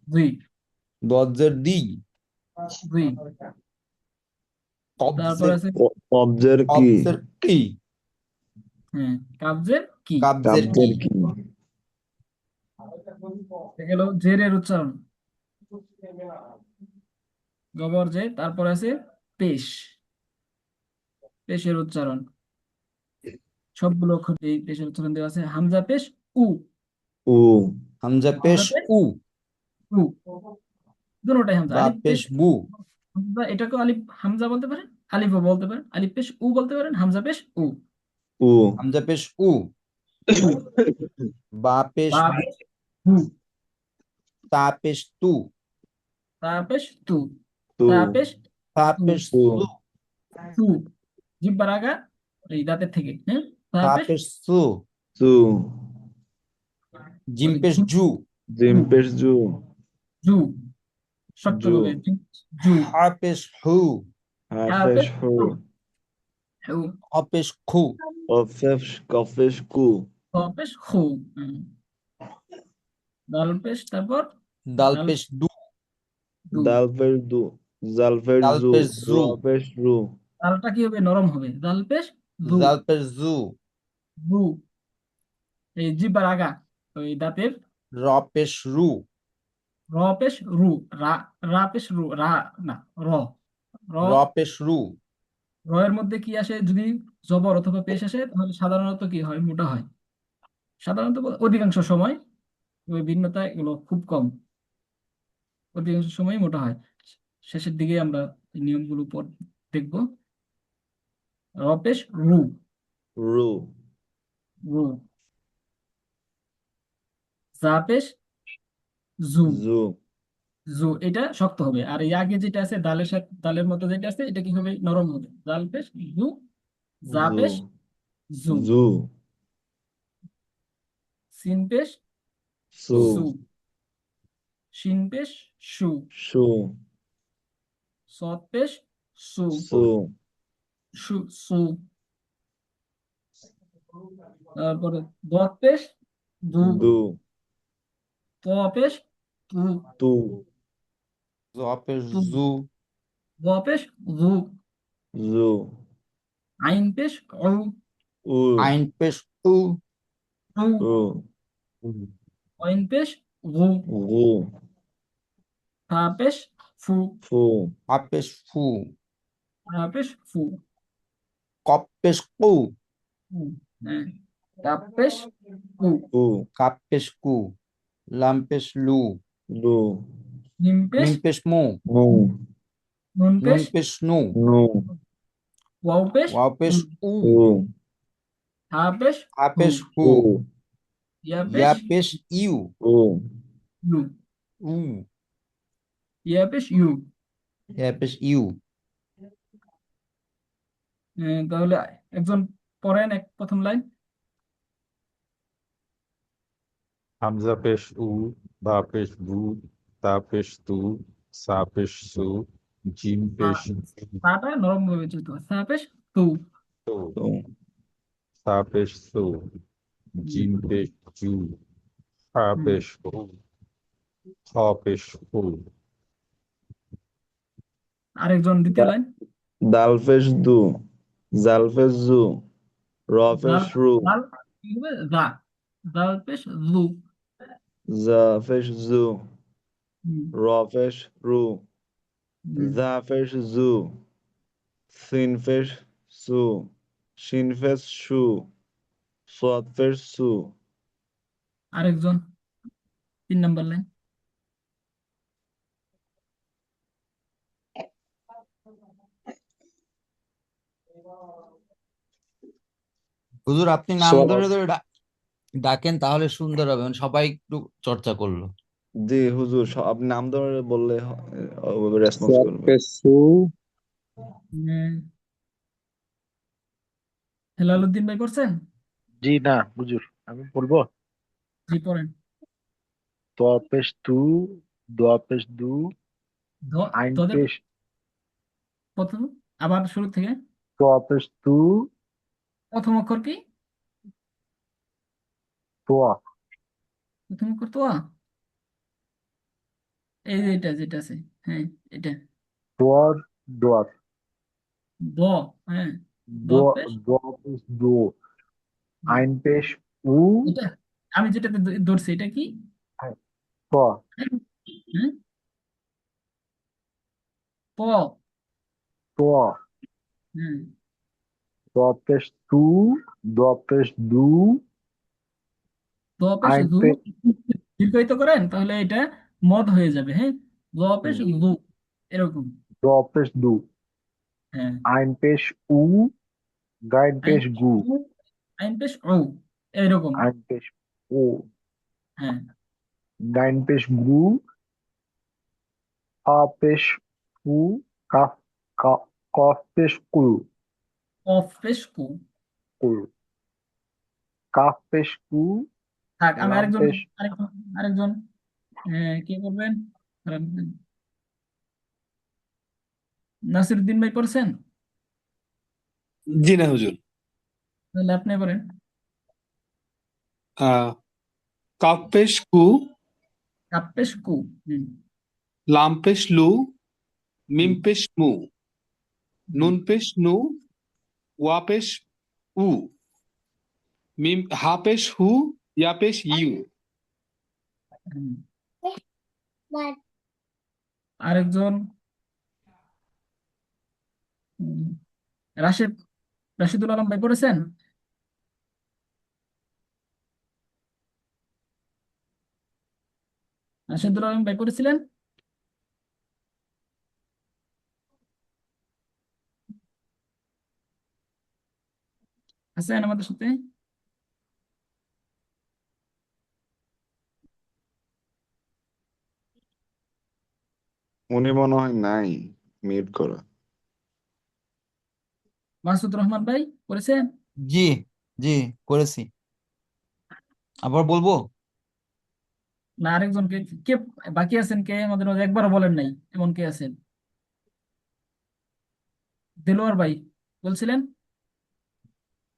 S1: দুই,
S2: দজের দি।
S1: দুই। তারপর
S2: কবজের
S1: আছে
S8: কবজের কি
S2: কবজের কি।
S1: হ্যাঁ কাবজের কি।
S2: কাবজের কি।
S8: কাবজের কি
S1: গেল জেরের উচ্চারণ, জবর জে। তারপর আছে পেশ, পেশের উচ্চারণ। সবগুলো অক্ষর এই পেশের উচ্চারণ দেওয়া আছে। হামজা পেশ উ,
S8: উ
S2: হামজা পেশ
S1: হামজা পেশ
S2: উ।
S1: উ। দুটোটাই হামজা।
S2: বা
S1: আলিফ
S2: পেশ
S1: পেশ
S2: বু।
S1: হামজা, এটাকেও আলিফ হামজা বলতে পারেন, আলিফও বলতে পারেন, আলিফ পেশ উ বলতে পারেন, হামজা পেশ উ,
S8: উ
S2: হামজা পেশ উ।
S1: উ।
S2: বা পেশ
S1: বা
S2: বু।
S1: পেশ হু,
S2: তা পেশ তু।
S1: তা পেশ তু,
S8: তু
S1: তা পেশ
S2: তা
S1: তু,
S2: পেশ
S8: তু
S2: সু।
S1: তু। জিহ্বার আগা এই দাঁতের থেকে। হ্যাঁ, তা
S2: তা
S1: পেশ
S2: পেশ সু।
S8: সু
S2: জিম পেশ জু।
S8: জিম পেশ জু
S1: জু, শক্ত
S8: জু
S1: করে জু।
S2: হা পেশ হু।
S8: হা
S1: হা
S8: পেশ
S1: পেশ
S8: হু
S1: হু, হু।
S2: খ পেশ খু,
S8: কফ পেশ কু,
S1: খ পেশ খু। দাল পেশ তারপর
S2: দাল
S1: দাল
S2: পেশ ডু,
S1: দু।
S8: দাল পেশ দু, জাল পেশ
S2: দাল
S8: জু,
S2: পেশ
S8: র
S2: জু,
S8: পেশ রু,
S1: দালটা কি হবে? নরম হবে। দাল পেশ দু,
S2: জাল পেশ জু,
S1: দু। এই জিহ্বার আগা, ওই দাঁতের
S2: র পেশ রু,
S1: র পেশ রু, রা, রা পেশ রু, রা না, র, র।
S2: র পেশ রু,
S1: র এর মধ্যে কি আসে? যদি জবর অথবা পেশ আসে তাহলে সাধারণত কি হয়? মোটা হয়। সাধারণত অধিকাংশ সময়, ওই ভিন্নতা এগুলো খুব কম, অধিকাংশ সময় মোটা হয়। শেষের দিকে আমরা এই নিয়মগুলো পর দেখবো। র পেশ রু,
S8: রু,
S1: রু। জা পেশ জু,
S8: জু,
S1: জু। এটা শক্ত হবে। আর এই আগে যেটা আছে দালের সাথে, দালের মতো যেটা আছে, এটা কি হবে? নরম হবে। দাল পেশ জু, জা
S8: জু,
S1: পেশ জু।
S8: জু,
S1: সিন পেশ
S8: সু,
S1: সু, শিন পেশ সু,
S8: সু,
S1: সদ পেশ সু,
S8: সু,
S1: সু, সু। তারপরে দত পেশ দু,
S8: দু,
S1: ত পেশ তু,
S8: তু,
S2: জ পেশ
S1: তু।
S2: জু,
S1: গ পেশ জু,
S8: জু,
S1: আইন পেশ উ,
S8: উ,
S2: আইন পেশ উ,
S1: উ।
S8: উ,
S1: অইন পেশ গু,
S8: গু,
S1: ফা পেশ ফু,
S8: ফু,
S2: ফা পেশ ফু,
S1: রা পেশ ফু।
S2: কপ পেশ কু,
S1: হ্যাঁ। কাপ পেশ কু,
S8: কু,
S2: কাপ পেশ কু, লাম পেশ লু,
S8: লু,
S1: মিম পেশ
S2: মিম পেশ মু,
S8: মু,
S1: নুন
S2: নুন
S1: পেশ
S2: পেশ নু,
S8: নু,
S1: ওয়াও পেশ
S2: ওয়াও পেশ
S1: উ,
S2: উ,
S8: উ,
S1: হা পেশ
S2: হা
S1: হু,
S2: পেশ হু,
S8: উ,
S1: ইয়া
S2: ইয়া
S1: পেশ
S2: পেশ ইউ,
S8: উ,
S1: ইউ,
S2: উ,
S1: ইয়া পেশ ইউ।
S2: ইয়া পেশ ইউ।
S1: তাহলে একজন পড়েন প্রথম লাইন।
S7: হামজা পেশ উ, বা পেশ বু, তা পেশ তু, সা পেশ সু, জিম পেশ
S1: তাটা নরম ভাবে চলতে হয়। সা পেশ তু,
S7: তু,
S8: তু,
S7: সা পেশ সু, জিম পেশ জু, হা পেশ হু, খ পেশ হু।
S1: আরেকজন দ্বিতীয় লাইন।
S8: দাল পেশ দু, জাল পেশ জু, র পেশ
S1: দাল,
S8: রু,
S1: দাল কি হবে? দা, দাল পেশ জু,
S8: জা পেশ জু,
S1: হুম,
S8: র পেশ রু,
S1: হুম।
S8: জা পেশ জু, সিন পেশ সু, শিন পেশ সু, সাদ পেশ সু।
S1: আরেকজন 3 নম্বর লাইন।
S2: হুজুর আপনি নাম
S9: সওয়াব
S2: ধরে ধরে ডাকেন তাহলে সুন্দর হবে, মানে সবাই একটু চর্চা করলো।
S8: জি হুজুর, আপনি নাম ধরে বললে রেসপন্স
S9: সওয়াব
S8: করবে।
S9: পেশ সু,
S1: হেলালুদ্দিন ভাই পড়ছেন?
S9: জি না হুজুর, আমি বলবো।
S1: জি পড়েন।
S9: ত পেশ তু, দোয়া পেশ দু, আইন
S1: তোদের
S9: পেশ
S1: প্রথম, আবার শুরু থেকে।
S9: ত পেশ তু,
S1: প্রথম অক্ষর কি?
S9: তোয়া,
S1: প্রথম অক্ষর তো আ। এই যে এটা যেটা আছে, হ্যাঁ এটা
S9: তোয়ার, দোয়ার,
S1: দ, হ্যাঁ দ
S9: দোয়া,
S1: পেশ।
S9: দোয়া পেশ দো,
S1: হুম,
S9: আইন পেশ উ,
S1: এটা আমি যেটাতে ধরছি এটা কি?
S9: তোয়া,
S1: হ্যাঁ, প।
S9: তোয়া,
S1: হ্যাঁ,
S9: দোয়া পেশ তু, দোয়া পেশ দু,
S1: দ পেশ
S9: আইন
S1: দু।
S9: পেশ
S1: দীর্ঘায়িত করেন তাহলে এটা মদ হয়ে যাবে। হ্যাঁ, দ পেশ দু, এরকম।
S9: দোয়া পেশ দু,
S1: হ্যাঁ,
S9: আইন পেশ উ, গাইন
S1: আইন
S9: পেশ
S1: পেশ
S9: গু,
S1: উ, আইন পেশ ও, এরকম।
S9: আইন পেশ ও,
S1: হ্যাঁ,
S9: গাইন পেশ গু, ফা পেশ ফু, কাফ, কফ পেশ কুল,
S1: অফ পেশ কু।
S9: কুল, কাফ পেশ কু,
S1: থাক, আমি
S9: লাম পেশ
S1: আরেকজন আরেকজন কি করবেন? নাসিরুদ্দিন ভাই পড়ছেন?
S11: জি না হুজুর।
S1: তাহলে আপনি বলেন।
S11: কাপ পেশ কু,
S1: কাপ্পেশ কু।
S11: লাম পেশ লু, মিম
S1: হুম,
S11: পেশ মু,
S1: হুম,
S11: নুন পেশ নু, ওয়া পেশ উ, মিম হা পেশ হু, ইয়া পেশ ইউ।
S1: হুম। আরেকজন উম, রাশেদ রাশিদুল আলম ভাই পড়েছেন? রাশিদুল আলম ভাই পড়েছিলেন? আছেন আমাদের সাথে?
S8: উনি মনে হয় নাই, মিউট করা।
S1: মাসুদ রহমান ভাই পড়েছেন?
S2: জি জি করেছি। আবার বলবো?
S1: না আরেকজন কে কে বাকি আছেন? কে আমাদের মাঝে একবারও বলেন নাই এমন কে আছেন? দেলোয়ার ভাই বলছিলেন?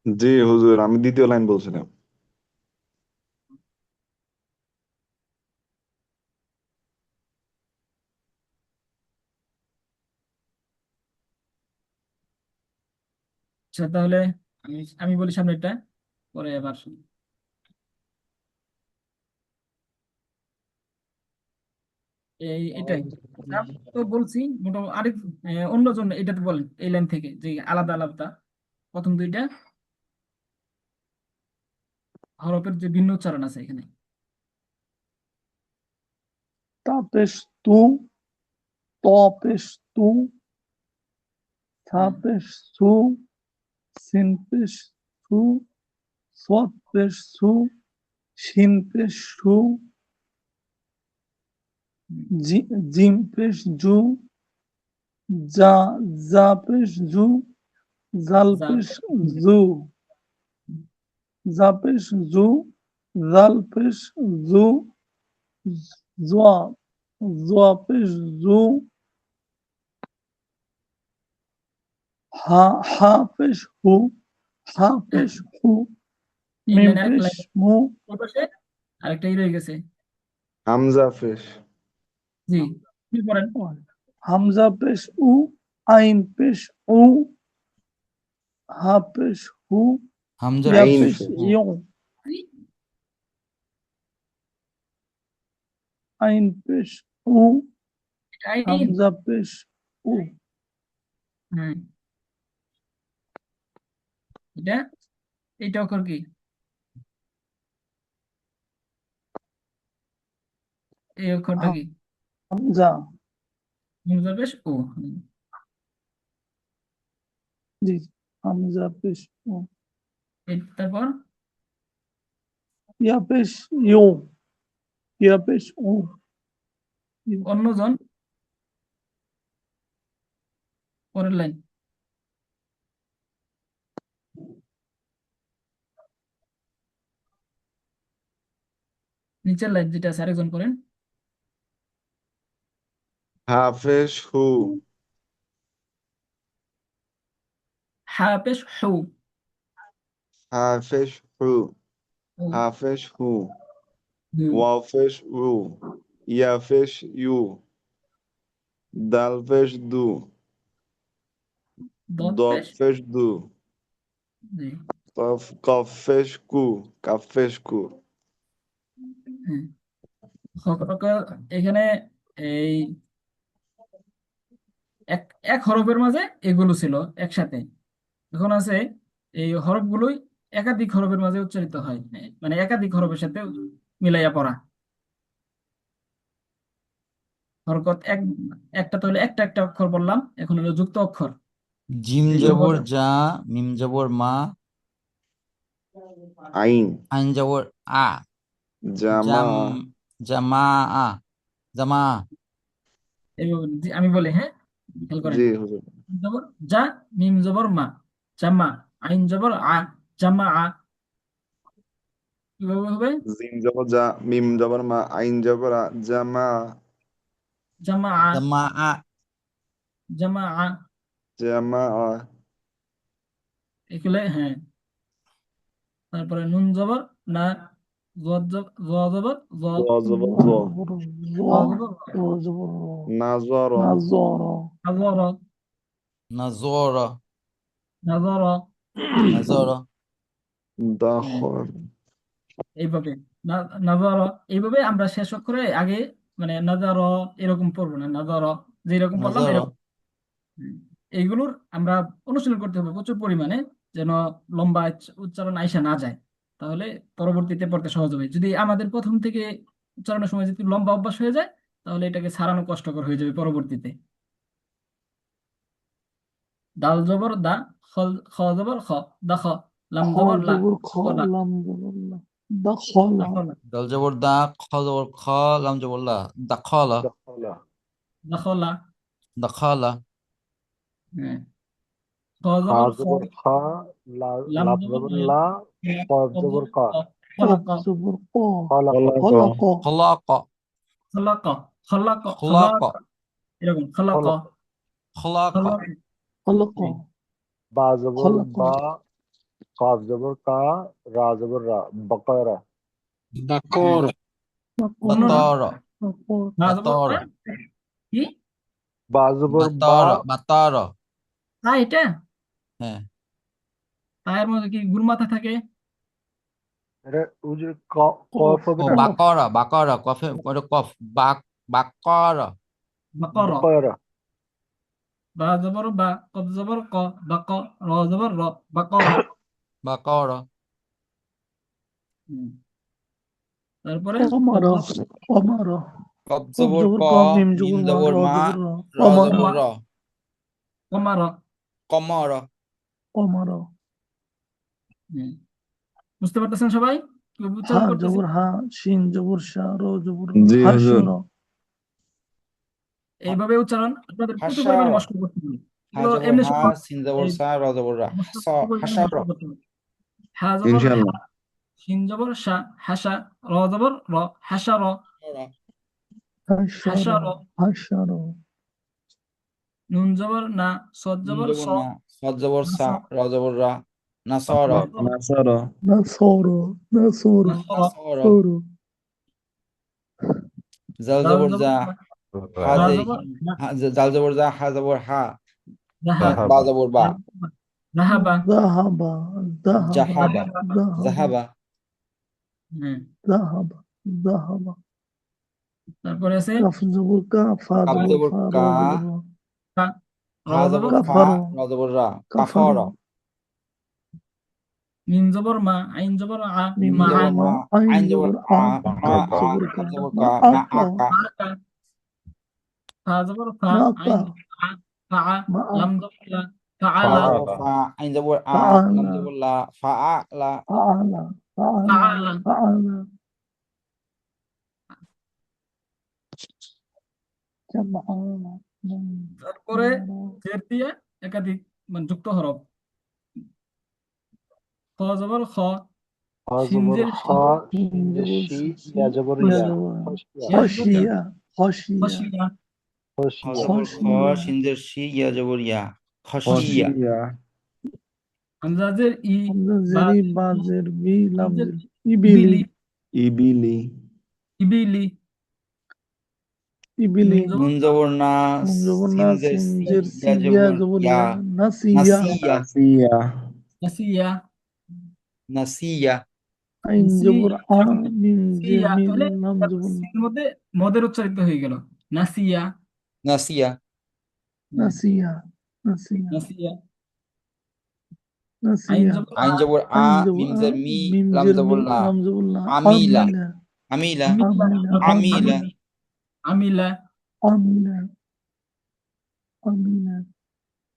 S8: জি হুজুর, আমি দ্বিতীয় লাইন বলছিলাম।
S1: আচ্ছা তাহলে আমি আমি বলি সামনেরটা, পরে আবার এটাই যা তো বলছি মোটামুটি। আরেক অন্যজন এটাতে বলেন এই লাইন থেকে যে আলাদা আলাদা প্রথম দুইটা হরফের যে ভিন্ন উচ্চারণ আছে এখানে।
S12: তা পেশ তু, ত পেশ তু, থা পেশ সু, সিন পেশ সু, সদ পেশ সু, শিন পেশ সু, জিম পেশ জু, জা পেশ জু, জাল
S1: যা
S12: পেশ জু, জা পেশ জু, জাল পেশ জু, জোয়া পেশ জু, হা পেশ হু, হা পেশ হু,
S1: তিন
S12: মিম
S1: লাইন আরেক
S12: পেশ
S1: লাইন
S12: মু,
S1: ওই পাশে আরেকটাই রয়ে গেছে।
S8: হামজা পেশ।
S1: জি কি পড়েন?
S12: হামজা পেশ উ, আইন পেশ উ, হা পেশ হু,
S2: হামজা
S12: ইয়া
S2: পেশ
S8: আইন
S12: পেশ
S8: পেশ।
S2: উ।
S12: ইউ, আইন পেশ উ,
S1: আইন।
S12: হামজা পেশ উ,
S1: হ্যাঁ এটা এইটা অক্ষর কি? এই অক্ষরটা কি?
S12: হামজা,
S1: হামজা পেশ ও।
S12: জি, হামজা পেশ উ,
S1: তারপর
S12: ইয়া পেশ ইউ, ইয়া পেশ উ,
S1: অন্যজন পরের লাইন নিচের লাইন যেটা আছে আরেকজন পড়েন।
S8: হা পেশ হু,
S1: হা পেশ হু।
S8: হা পেশ হু,
S1: হু,
S8: হা পেশ হু,
S1: হু।
S8: ওয়াও পেশ উ, ইয়া পেশ ইউ, দাল পেশ দু,
S1: দত
S8: দদ
S1: পেশ
S8: পেশ দু,
S1: জি।
S8: কফ পেশ কু, কাফ পেশ কু।
S1: হ্যাঁ এখানে এই এক এক হরফের মাঝে এগুলো ছিল একসাথে। এখন আছে এই হরফগুলোই একাধিক হরফের মাঝে উচ্চারিত হয়, মানে একাধিক হরফের সাথে মিলাইয়া পড়া। হরকত একটা তো হলো একটা একটা অক্ষর বললাম, এখন হলো যুক্ত অক্ষর।
S2: জিম
S1: এই
S2: জবর যা, মিম জবর মা,
S8: আইন
S2: আইন জবর আ,
S8: জামা।
S2: জাম জামা আ, জামা।
S1: আমি বলি, হ্যাঁ খেয়াল করেন।
S8: জি হুজুর।
S1: জিম জবর যা, মিম জবর মা, জামা। আইন জবর আ, জামা আ। কিভাবে হবে?
S8: জিম জবর যা, মিম জবর মা, আইন জবর আ, জামা।
S1: জামা আ,
S2: জামা আ।
S1: জামা আ।
S8: জামা আ।
S1: এগুলো হ্যাঁ। তারপরে নুন জবর না, জ জবর জ,
S8: জ জবর জ,
S1: র জবর র,
S8: নাজর,
S1: হাজর
S2: নাজরা
S1: নাজর,
S2: নাজরা
S8: দাখল,
S1: এইভাবে নাজর, এইভাবে আমরা শেষ অক্ষরে আগে মানে নাজার এরকম পড়বো না, নাজার যেরকম পড়লাম
S2: নাজরা
S1: এরকম। এইগুলোর আমরা অনুশীলন করতে হবে প্রচুর পরিমাণে, যেন লম্বা উচ্চারণ আইসা না যায়, তাহলে পরবর্তীতে পড়তে সহজ হবে। যদি আমাদের প্রথম থেকে উচ্চারণের সময় যদি লম্বা অভ্যাস হয়ে যায়, তাহলে এটাকে সারানো কষ্টকর হয়ে যাবে পরবর্তীতে। দাল জবর দা, খ জবর খ, দা খ, লাম
S12: খ
S1: জবর লা,
S12: জবর খ,
S1: খলা,
S12: লাম জবর লা, দাখলা,
S1: দাখলা,
S2: দাল জবর দা, খ জবর খ, লাম জবর লা, দাখালা
S8: দাখলা,
S1: দাখলা,
S2: দাখালা
S1: হ্যাঁ। খ
S9: খা
S1: জবর খ,
S9: জবর খা,
S1: লাম
S9: লাম
S1: জবর
S9: জবর
S1: লা,
S9: লা,
S1: খ
S9: কফ
S1: জবর
S9: জবর কা,
S1: ক,
S12: কফ
S1: খলাক,
S12: জবর ক,
S9: খলাক,
S8: খলাক,
S12: খলাক,
S2: খলাকা
S1: খলাক, খলাক, খলাক,
S2: খলাকা
S1: এরকম খলাক,
S9: খলক,
S2: খলাকা
S1: খলাক,
S12: খলক,
S9: বা জবর
S12: খলক,
S9: বা, কাফ জবর কা, রা জবর রা, বাকারা,
S11: বাকর,
S2: বাতারা
S12: বাকর,
S1: না জবর
S2: বাতারা
S1: কি
S9: বা জবর বা,
S2: বাতারা বাতারা
S1: তা এটা
S2: হ্যাঁ
S1: তায়ের মধ্যে কি গুণ মাথা থাকে?
S9: এটা ওই যে
S12: কফ,
S9: কফ হবে
S2: ও
S9: না,
S2: বাকারা বাকারা কফে ওটা কফ বাকারা
S1: বাকর,
S9: বাকারা,
S1: বা জবর বা, কব জবর ক, বাক, র জবর র, বাকর।
S2: বাকারা
S1: তারপরে
S12: কমার, কমার,
S2: কফ
S12: কফ
S2: জবর
S12: জবর
S2: ক
S12: ক, মিম
S2: মিম
S12: জবর মা,
S2: জবর
S12: র
S2: মা
S12: জবর র,
S2: র
S12: কমার,
S2: জবর র
S1: কমার,
S2: কমর
S12: কমার,
S1: বুঝতে পারতেছেন সবাই কি
S12: হা
S1: উচ্চারণ করতেছি?
S12: জবর হা, শিন জবর শা, র জবর র,
S8: জি হুজুর,
S12: হাসুর,
S1: এইভাবে উচ্চারণ আপনাদের প্রচুর
S2: হাসার
S1: পরিমাণে মস্ত করতে হবে।
S2: হা
S1: এগুলো
S2: জবর
S1: এমনি
S2: হা
S1: সহজ,
S2: সিন জবর
S1: এই
S2: সা র জবর রা
S1: প্রচুর পরিমাণে
S2: হাসার
S1: মস্ত করতে হবে। হা জবর হা,
S8: ইনশাআল্লাহ,
S1: শিন জবর শা, হাসা, র জবর র, হাসা র,
S12: হাসার,
S1: হাসা র,
S12: হাসার,
S1: নুন জবর না, সদ
S2: নুন
S1: জবর স,
S2: জবর না সদ জবর সা
S1: নাসর,
S2: র জবর রা নাসর
S1: নাসর,
S8: নাসার,
S12: নাসর, নাসর,
S1: নাসর,
S2: নাসর
S12: সর,
S2: জাল
S1: দাল
S2: জবর
S1: জবর
S2: যা
S1: দা,
S2: হা
S1: হা
S2: জে
S1: জবর না,
S2: জাল জবর যা হা জবর হা
S1: রাহা,
S2: বা জবর বা
S1: রাহাবা,
S12: জাহাবা, জাহাবা,
S2: জাহাবা
S12: জাহাবা,
S2: জাহাবা
S1: হ্যাঁ।
S12: জাহাবা, জাহাবা,
S1: তারপরে আছে
S12: কাফ জবর কা, ফা
S2: কাব
S12: জবর
S2: জবর
S12: ফা, র
S2: কা
S12: জবর র,
S1: কা, র
S2: হা
S1: জবর
S2: জবর
S1: ফা,
S2: ফা
S12: কাফার,
S2: র জবর রা
S12: কাফার,
S2: কাফর
S1: মিম জবর মা, আইন জবর আ,
S12: মিম
S1: মা আ,
S12: জবর মা, আইন
S2: আইন জবর
S12: জবর
S2: আ
S12: আ,
S2: মা
S12: কাফ
S2: আ
S12: জবর
S2: কাব
S12: কা,
S2: জবর
S12: মা
S2: কা মা
S12: আকা,
S2: আকা
S1: মা কা, ফা জবর ফা,
S12: মা
S1: আইন
S12: কা,
S1: জবর আ, ফা আ,
S12: মা আ,
S1: লাম জবর লা, ফা
S2: ফা
S1: আলা,
S2: জবর ফা আইন জবর আ লাম
S12: ফাআলা,
S2: জবর লা ফা আ লা
S12: ফাআলা,
S1: ফা
S12: ফাআলা,
S1: আলা।
S12: ফাআলা, জামআনা,
S1: তারপরে জের দিয়ে একাধিক মানে যুক্ত হরফ, খ জবর খ,
S9: খা
S1: শিন
S9: জবর
S1: জের শি,
S9: খা,
S12: শিন
S9: শিন জের
S12: জবর
S9: শি,
S12: শি,
S9: ইয়া জবর
S12: ইয়া
S9: ইয়া,
S12: জবর
S9: খসিয়া,
S1: ইয়া জবর ইয়া,
S12: খসিয়া, খসিয়া,
S1: খসিয়া,
S2: খ
S9: খসিয়া,
S2: জবর খ
S12: খসিয়া,
S2: সিনজের শি ইয়া জবর ইয়া খসিয়া
S8: খসিয়া,
S1: হামজাজের ই,
S12: হামজা জেরি,
S1: বাজের
S12: বা
S1: বি,
S12: জের বি, লাম
S1: হামজার
S12: জের
S1: ই,
S12: ইবিলি,
S8: ইবিলি,
S1: ইবিলি,
S12: ইবিলি,
S1: নুন জবর
S2: নুন জবর না
S12: নুন জবর না,
S2: সিনজের
S12: সিন
S2: সি
S12: জের সি,
S2: ইয়া
S12: ইয়া
S2: জবর
S12: জবর
S2: ইয়া
S12: ইয়া, নাসিয়া,
S2: নাসিয়া
S8: নাসিয়া,
S1: নাসিয়া,
S2: নাসিয়া
S12: আইন জবর আ, মিম জে
S1: সিয়া,
S12: মিম,
S1: তাহলে
S12: লাম জবর না,
S1: সির মধ্যে মদের উচ্চারিত হয়ে গেল নাসিয়া,
S2: নাসিয়া
S12: নাসিয়া, নাসিয়া,
S1: নাসিয়া, আইন
S12: নাসিয়া,
S1: জবর আ,
S2: আইন জবর আ
S12: আইন জবর
S2: মিম
S12: আ,
S2: জের মি
S12: মিম
S2: লাম
S12: জের মি,
S2: জবর লা
S12: লাম জবর লা,
S2: আমিলা
S12: আমিলা,
S2: আমিলা
S1: আমিলা,
S12: আমিলা,
S2: আমিলা
S1: আমিলা,
S12: আমিলা, আমিলা,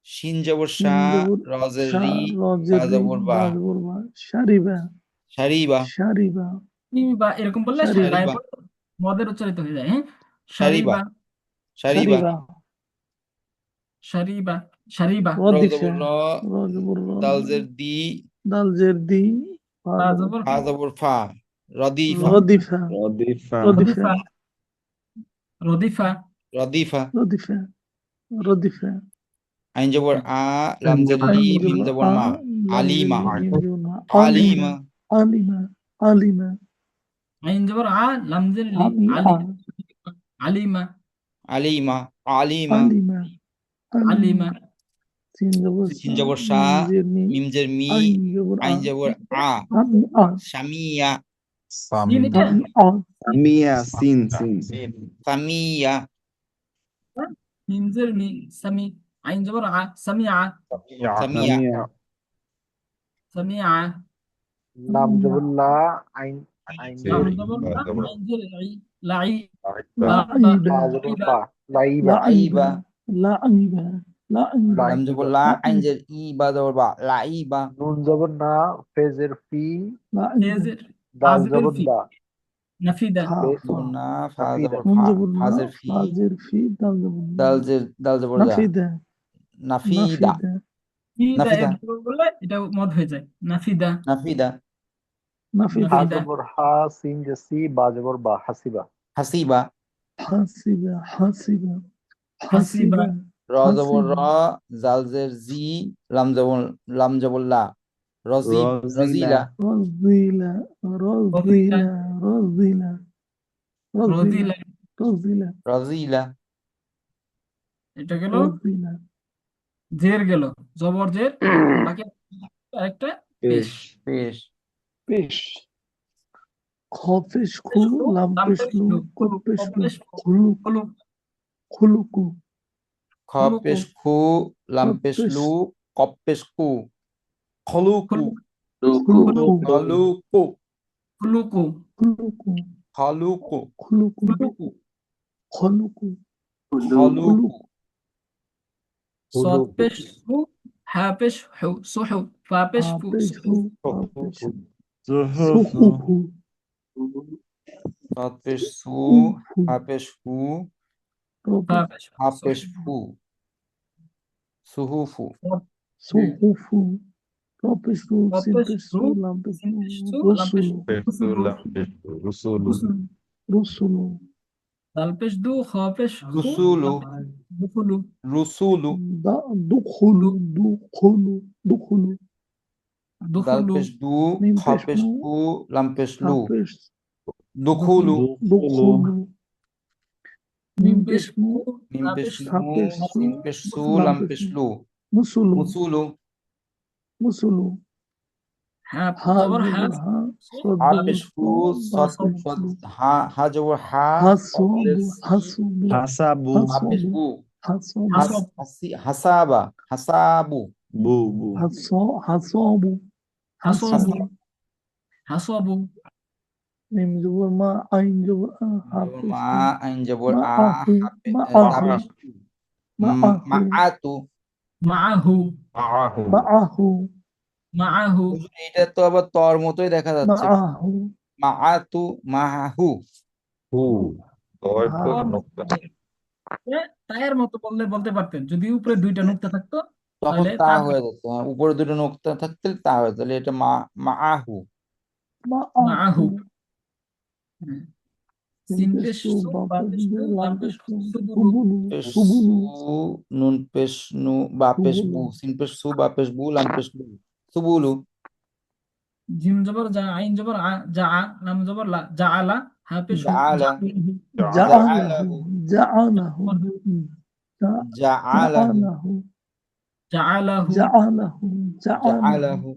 S2: শিন জবর
S12: শিন
S2: শা
S12: জবর
S2: রজের
S12: শা,
S2: রি
S12: রজের
S2: বা
S12: রি,
S2: জবর বা
S12: বা জবর বা, শারিবা,
S2: শারিবা
S12: শারিবা,
S1: বা এরকম বললে
S12: শারিবা,
S2: শারিবা
S1: মদের উচ্চারিত হয়ে যায়, হ্যাঁ।
S2: শারিবা
S1: শারিবা,
S2: শারিবা
S12: শারিবা,
S1: শারিবা, শারিবা,
S2: র
S12: রদিফা,
S2: জবর র
S12: রজবর র,
S2: দালজের দি
S12: দাল জের দি, ফা
S1: ফা
S12: জবর
S1: জবর
S2: ফা
S1: ফা,
S2: জবর ফা রদিফা
S12: রদিফা,
S8: রদিফা,
S12: রদিফা,
S1: রদিফা,
S2: রদিফা
S12: রদিফা, রদিফা,
S2: আইন জবর আ লাম জের লি
S12: আইন
S2: মিম
S12: জবর
S2: জবর
S12: আ,
S2: মা আলিমা
S12: মিম জবর মা
S2: আলিমা
S12: আলিমা আলিমা
S1: আইন জবর আ লাম জের লি
S12: আমি
S1: আলিমা
S2: আলিমা আলিমা
S12: আলিমা
S1: আলিমা
S12: সিন জবর
S2: সিন
S12: সা
S2: জবর সা
S12: মিম জের মি
S2: মিম জের মি
S12: আইন জবর
S2: আইন জবর আ
S12: আমি
S2: সামিয়া
S1: সিন এটা
S12: আমি
S8: মিয়া সিন সিন
S2: সামিয়া
S1: মিম জের মি সামি আইন জবর আ সামিআ
S2: সামিয়া
S8: সামিয়া
S1: সামিআ
S9: লাম জবর লা আইন আইন
S1: লাম
S9: জবর
S1: জবর লা আইন জের ই লাই
S12: লাইবা
S9: বা জবর বা লাইবা
S12: লাইবা লাইবা লাইবা
S2: লাম জবর লা আইন জের ই বা জবর বা লাইবা
S9: নুন জবর না ফেজের ফি
S12: লাইবা
S1: তেজের
S9: দাল
S1: আজের
S9: জবর
S1: ফি
S9: দা
S1: নাফিদা
S12: ফা
S2: জবর না ফা
S9: নাফিদা
S2: জবর
S12: নুন
S2: ফা
S12: জবর না
S2: ফাজের ফি
S12: ফাজের ফি দাল জবর
S2: দাল জবর দা
S12: নাফিদা
S2: নাফিদা
S1: ফিদা
S2: নাফিদা
S1: এর জবর বললে এটা মদ হয়ে যায় নাফিদা
S2: নাফিদা
S12: নাফিদা
S9: হা
S1: নাফিদা
S9: জবর হা সিন জেসি বা জবর বা হাসিবা
S2: হাসিবা
S12: হাসিবা হাসিবা
S1: হাসিবা
S12: হাসিবা
S2: র জবর র
S12: হাসিবা
S2: জাল জের জি লাম জবর লা রজিব
S8: রজিলা
S2: রজিলা
S12: রজিলা রজিলা রজিলা
S1: রদিলা
S12: রজিলা
S2: রজিলা
S1: এটা গেল
S12: রজিলা
S1: জের গেল জবর জের বাকি আরেকটা পেশ
S2: পেশ
S12: পেশ খফেশ খু লাম পেশ লু কপেশ লু খুলু খুলুকু
S2: খ পেশ খু লাম পেশ লু কপ পেশ কু খলুকু
S12: খুলুকু
S2: খলুকু
S1: খুলুকু
S12: খুলুকু
S2: খলুকু
S12: খুলুকু
S1: খুলুকু
S12: খলুকু
S2: খলুকু
S1: صاد পেশ সু হা পেশ হু সুহু ফা পেশ ফু
S12: আপেশ হু আপেশ
S8: সুহুফু
S12: সুহুফু
S2: সাত পেশ সু
S12: উফু
S2: হা পেশ হু
S1: ফা পেশ
S2: হা পেশ ফু সুহুফু
S12: সুহুফু রপেশ রু
S1: صاد
S12: সিন
S1: পেশ
S12: পেশ
S1: রু
S12: সু লাম পেশ
S1: সিন পেশ সু লাম পেশ
S12: রসুলু
S7: রুসুলু
S12: রসুলু
S1: দাল পেশ দু খ পেশ খু
S2: রুসুলু
S1: দুখুলু
S2: রুসুলু
S12: দুখুলু দুখুলু দুখুলু
S2: দাল
S1: দুখুলু
S2: পেশ দু
S12: মিম
S2: খ
S12: পেশ
S2: পেশ
S12: মু
S2: কু লাম পেশ লু
S12: আপেশ
S2: দুখুলু
S12: দুখুলু
S1: মিম
S12: মিম
S1: পেশ
S12: পেশ মু
S2: মিম পেশ মু
S12: আপেশ সু
S2: সিন পেশ সু
S12: লাম
S2: লাম
S12: পেশ
S2: পেশ
S12: লু
S2: লু
S12: মুসুলু
S2: মুসুলু
S12: মুসুলু
S1: হা
S12: হা
S1: জবর হা
S12: জবর হা সদ
S2: হা
S12: জবর
S2: পেশ হু
S12: স
S2: সদ
S12: বা পেশ
S2: সদ
S12: লু
S2: হা জবর হা
S12: হাসুবু হাসুবু
S8: হাসাবু
S2: হা পেশ
S12: হাসুবু
S2: বু
S12: হাসুবু
S2: হাসাবা হাসাবু
S8: বু বু
S12: হাসবু
S1: হাসবু হাসবু
S12: মিম জবর মা আইন জবর আ
S2: জবর
S12: হাফেজ
S2: মা আইন জবর
S12: মা
S2: আ
S12: আহু মা আহু মা আহু
S2: মাআতু
S1: মাআহু
S7: মাআহু
S12: মাআহু
S1: মাআহু
S2: এটা তো আবার তর মতোই দেখা যাচ্ছে
S12: মাআহু
S2: মাআতু মাহু
S7: হু তয়
S12: হা
S7: তো নোক্তা
S1: তায়ের মতো বললে বলতে পারতেন যদি উপরে দুইটা নুক্তা থাকতো
S2: তখন
S1: তাহলে
S2: তা
S1: তার
S2: হয়ে যেত উপরে দুটো নোক্তা থাকতে তা হয়ে যেত তাহলে এটা মাআহু
S1: মাআহু
S12: মিম
S1: সিন
S12: পেশ
S1: পেশ
S12: সু
S1: সু
S12: বা
S1: বা
S12: পেশ
S1: পেশ
S12: লু
S1: লু
S12: লাম
S1: লাম
S12: পেশ
S1: পেশ
S12: লু
S1: সুবুলু
S2: পেশ
S12: সুবুলু
S2: সু নুন পেশ নু বা পেশ বু
S12: সুবুলু
S2: সিন পেশ সু বা পেশ বু লাম পেশ লু সুবুলু
S1: জিম জবর জা আইন জবর আ জা আ লাম জবর লা জা আলা হা পেশ হু
S2: জাআলা
S12: জাআলাহু জাআলাহু
S2: জাআলাহু
S12: জাআলাহু
S1: জাআলাহু
S12: জাআলাহু
S2: জাআলাহু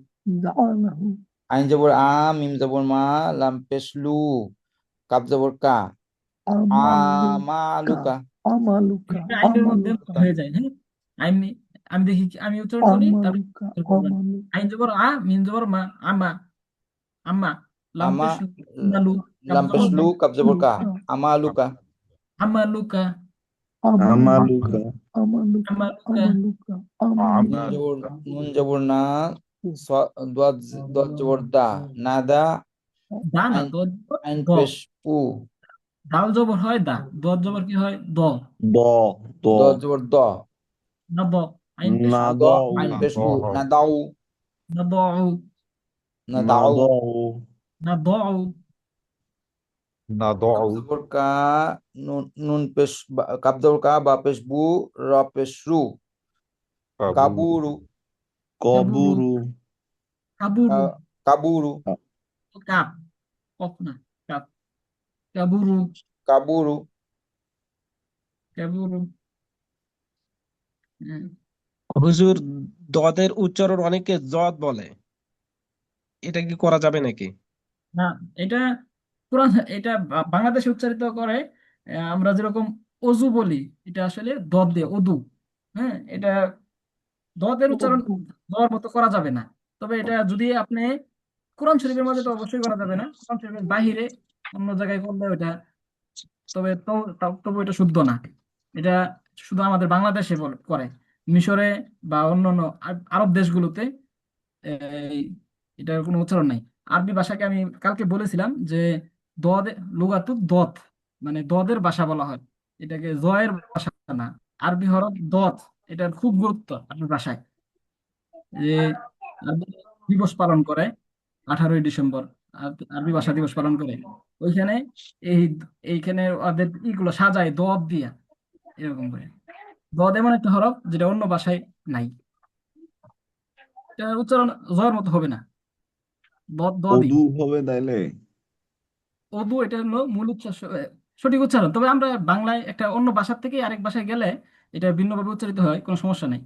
S12: জাআলাহু
S2: আইন জবর আ মিম জবর মা লাম পেশ লু কাব জবর কা আমালুকা
S12: আমালুকা
S1: এটা আইনের মধ্যে
S12: আমালুকা
S1: হয়ে যায় হ্যাঁ আমি আমি দেখি আমি উচ্চারণ করি তারপর
S12: আমালুকা
S1: উত্তর করবেন।
S12: আমালুকা
S1: আইন জবর আ মিম জবর মা আমা আমা লাম
S2: আমা
S1: পেশ মালু কাব
S2: লাম পেশ
S1: জবর
S2: লু কাব জবর কা আমালুকা
S1: আমালুকা
S8: আমালুকা
S12: আমালুকা
S1: আমালুকা
S12: আমালুকা
S2: নুন জবর না দোয়াত জবর দা নাদা
S1: দা না
S2: আইন
S1: দ
S2: পেশ পু
S1: দাল জবর হয় দা দত জবর কি হয় দ
S8: দ দ
S2: দোয়াত জবর দ
S1: না দ আইন পেশ
S8: না
S2: দ
S8: দ
S2: আইন পেশ বু
S7: হয়।
S2: না দাউ
S1: না দউ
S2: না
S8: না
S2: দাউ
S8: দ
S1: না দউ
S7: নাদউ
S2: জবর কা নুন পেশ কাব জবর কা বা পেশ বু র পেশ রু কাবুরু
S8: কবুরু
S1: কাবুরু,
S2: কাবুরু,
S1: কাপ, কফ না, কাপ, কাবুরু,
S2: কাবুরু।
S1: কাবুরু। হ্যাঁ।
S13: হুজুর, দদের উচ্চারণ অনেকে জদ বলে, এটা কি করা যাবে নাকি?
S1: না, এটা পুরান, এটা বাংলাদেশে উচ্চারিত করে। আমরা যেরকম অজু বলি, এটা আসলে দদ দিয়ে অদু। হ্যাঁ, এটা দদের উচ্চারণ দেওয়ার মতো করা যাবে না। তবে এটা যদি আপনি কোরআন শরীফের মধ্যে, তো অবশ্যই করা যাবে না। কোরআন শরীফের বাহিরে অন্য জায়গায় করলে ওটা, তবে তবু এটা শুদ্ধ না। এটা শুধু আমাদের বাংলাদেশে করে। মিশরে বা অন্যান্য আরব দেশগুলোতে এই এটার কোনো উচ্চারণ নাই। আরবি ভাষাকে আমি কালকে বলেছিলাম যে দদ, লুগাতু দত, মানে দদের ভাষা বলা হয় এটাকে, জয়ের ভাষা না। আরবি হরফ দত, এটার খুব গুরুত্ব আরবি ভাষায়। যে আরবি দিবস পালন করে 18ই ডিসেম্বর, আরবি ভাষা দিবস পালন করে। ওইখানে এই এইখানে ওদের ইগুলো সাজায় দদ দিয়া, এরকম করে। দদ এমন একটা হরফ যেটা অন্য ভাষায় নাই। এটা উচ্চারণ জয়ের মতো হবে না, দদই।
S8: অদু হবে তাইলে?
S1: অদু, এটা হলো মূল সঠিক উচ্চারণ। তবে আমরা বাংলায় একটা অন্য ভাষার থেকে আরেক ভাষায় গেলে এটা ভিন্নভাবে উচ্চারিত হয়, কোনো সমস্যা নেই।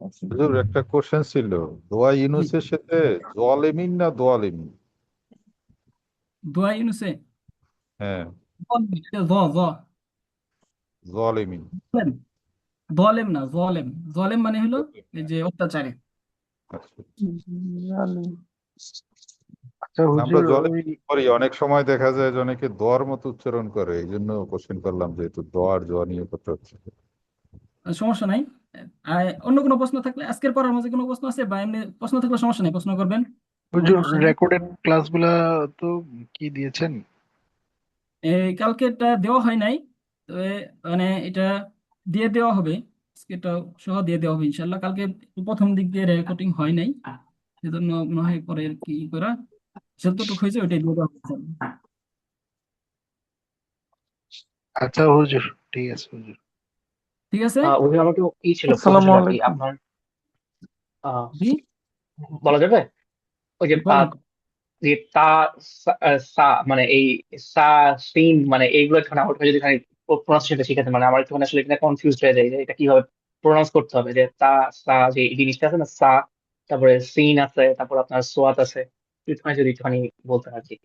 S8: আচ্ছা।
S7: হুজুর, একটা কোশ্চেন ছিল, দোয়া
S1: জি।
S7: ইউনুসের সাথে জোয়ালেমিন না দোয়ালেমিন?
S1: দোয়া ইউনুসে
S7: হ্যাঁ,
S1: এটা জ
S7: জোয়ালেমিন।
S1: জলেম, জলেম না, জলেম। জলেম মানে হলো এই যে অত্যাচারী।
S7: আচ্ছা,
S12: জালিম।
S9: আচ্ছা
S7: আমরা
S9: হুজুর,
S7: জলে
S9: ওই
S7: করি, অনেক সময় দেখা যায় যে অনেকে দোয়ার মতো উচ্চারণ করে, এই জন্য কোশ্চেন করলাম, যেহেতু দোয়ার জোয়া নিয়ে কথা হচ্ছে।
S1: সমস্যা নাই। আর অন্য কোনো প্রশ্ন থাকলে, আজকের পড়ার মাঝে কোনো প্রশ্ন আছে বা এমনি প্রশ্ন থাকলে সমস্যা নেই, প্রশ্ন করবেন, কোনো
S9: হুজুর
S1: সমস্যা নেই।
S9: রেকর্ডেড ক্লাসগুলা তো কি দিয়েছেন?
S1: এই কালকে এটা দেওয়া হয় নাই, তবে মানে এটা দিয়ে দেওয়া হবে, আজকেটা সহ দিয়ে দেওয়া হবে ইনশাল্লাহ। কালকে প্রথম দিক দিয়ে রেকর্ডিং হয় নাই, সেজন্য মনে হয় পরে কি করা, যতটুকু হয়েছে ওইটাই দিয়ে দেওয়া হচ্ছে।
S9: আচ্ছা হুজুর, ঠিক আছে হুজুর।
S1: ঠিক আছে।
S5: হুজুর আমার একটু ছিল, প্রশ্ন
S12: আসসালামু
S5: ছিল আর কি
S12: আলাইকুম।
S5: আপনার। আহ,
S1: জি,
S5: বলা যাবে? ওই যে
S1: বলেন।
S5: যে তা, সা মানে এই সা, সিন, মানে এইগুলো একটু আমার যদি এখানে প্রোনাউন্সিয়েশনটা শিখাতে, মানে আমার একটুখানি আসলে এখানে কনফিউজ হয়ে যায় যে এটা কিভাবে প্রোনাউন্স করতে হবে। যে তা, সা, যে এই জিনিসটা আছে না, সা, তারপরে সিন আছে, তারপর আপনার সোয়াত আছে, একটুখানি যদি একটুখানি বলতে হয় আর কি,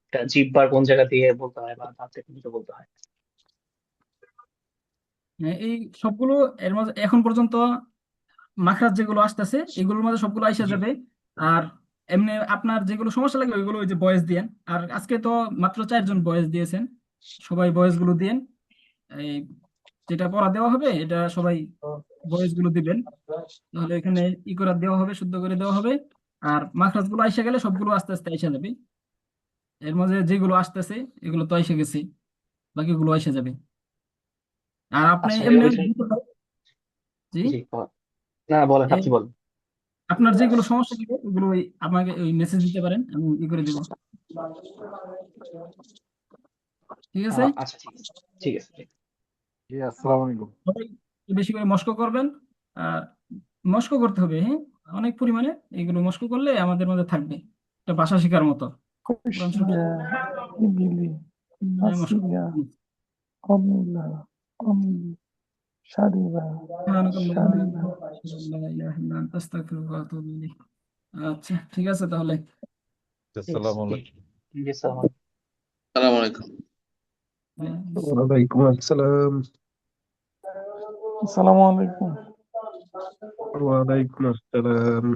S5: এটা জিহ্বার কোন জায়গা দিয়ে বলতে হয় বা দাঁতে কোন দিকে বলতে হয়।
S1: এই সবগুলো এর মধ্যে এখন পর্যন্ত মাখরাজ যেগুলো আসতেছে এগুলোর মধ্যে সবগুলো আইসা
S5: জি।
S1: যাবে। আর এমনি আপনার যেগুলো সমস্যা লাগবে ওইগুলো ওই যে বয়েস দিয়েন। আর আজকে তো মাত্র 4 জন বয়েস দিয়েছেন, সবাই বয়েস গুলো দিয়েন। এই যেটা পড়া দেওয়া হবে এটা সবাই বয়েস গুলো দিবেন, তাহলে এখানে ই করে দেওয়া হবে, শুদ্ধ করে দেওয়া হবে। আর মাখরাজ গুলো আইসা গেলে সবগুলো আস্তে আস্তে আইসা যাবে। এর মধ্যে যেগুলো আসতেছে এগুলো তো আইসা গেছে, বাকিগুলো আইসা যাবে। আর আপনি
S5: আচ্ছা
S1: এমনি
S5: ওইখানে,
S1: জি,
S5: জি না বলেন,
S1: এই
S5: আপনি বলেন।
S1: আপনার যেগুলো সমস্যা থাকে ওগুলো আমাকে ওই মেসেজ দিতে পারেন, আমি ই করে দেবো। ঠিক আছে।
S5: আচ্ছা ঠিক আছে, ঠিক আছে, ঠিক আছে।
S9: জি, আসসালামু আলাইকুম।
S1: সবাই বেশি করে মস্ক করবেন। আর মস্ক করতে হবে, হ্যাঁ, অনেক পরিমাণে। এগুলো মস্ক করলে আমাদের মধ্যে থাকবে, এটা ভাষা শেখার মতো। কোরআন শরীফ
S12: খুশিয়া, ইবিলি,
S1: মস্ক
S12: নাসিয়া, কমিলা, কমিলি, সারিবা, সারিবা।
S1: আচ্ছা, ঠিক আছে তাহলে।
S5: ঠিক আছে,
S7: আসসালামু
S5: ঠিক
S7: আলাইকুম।
S5: ঠিক আছে, আমার
S10: সালাম আলাইকুম।
S13: ওয়ালাইকুম আসসালাম।
S12: আসসালামু আলাইকুম।
S13: ওয়ালাইকুম আসসালাম।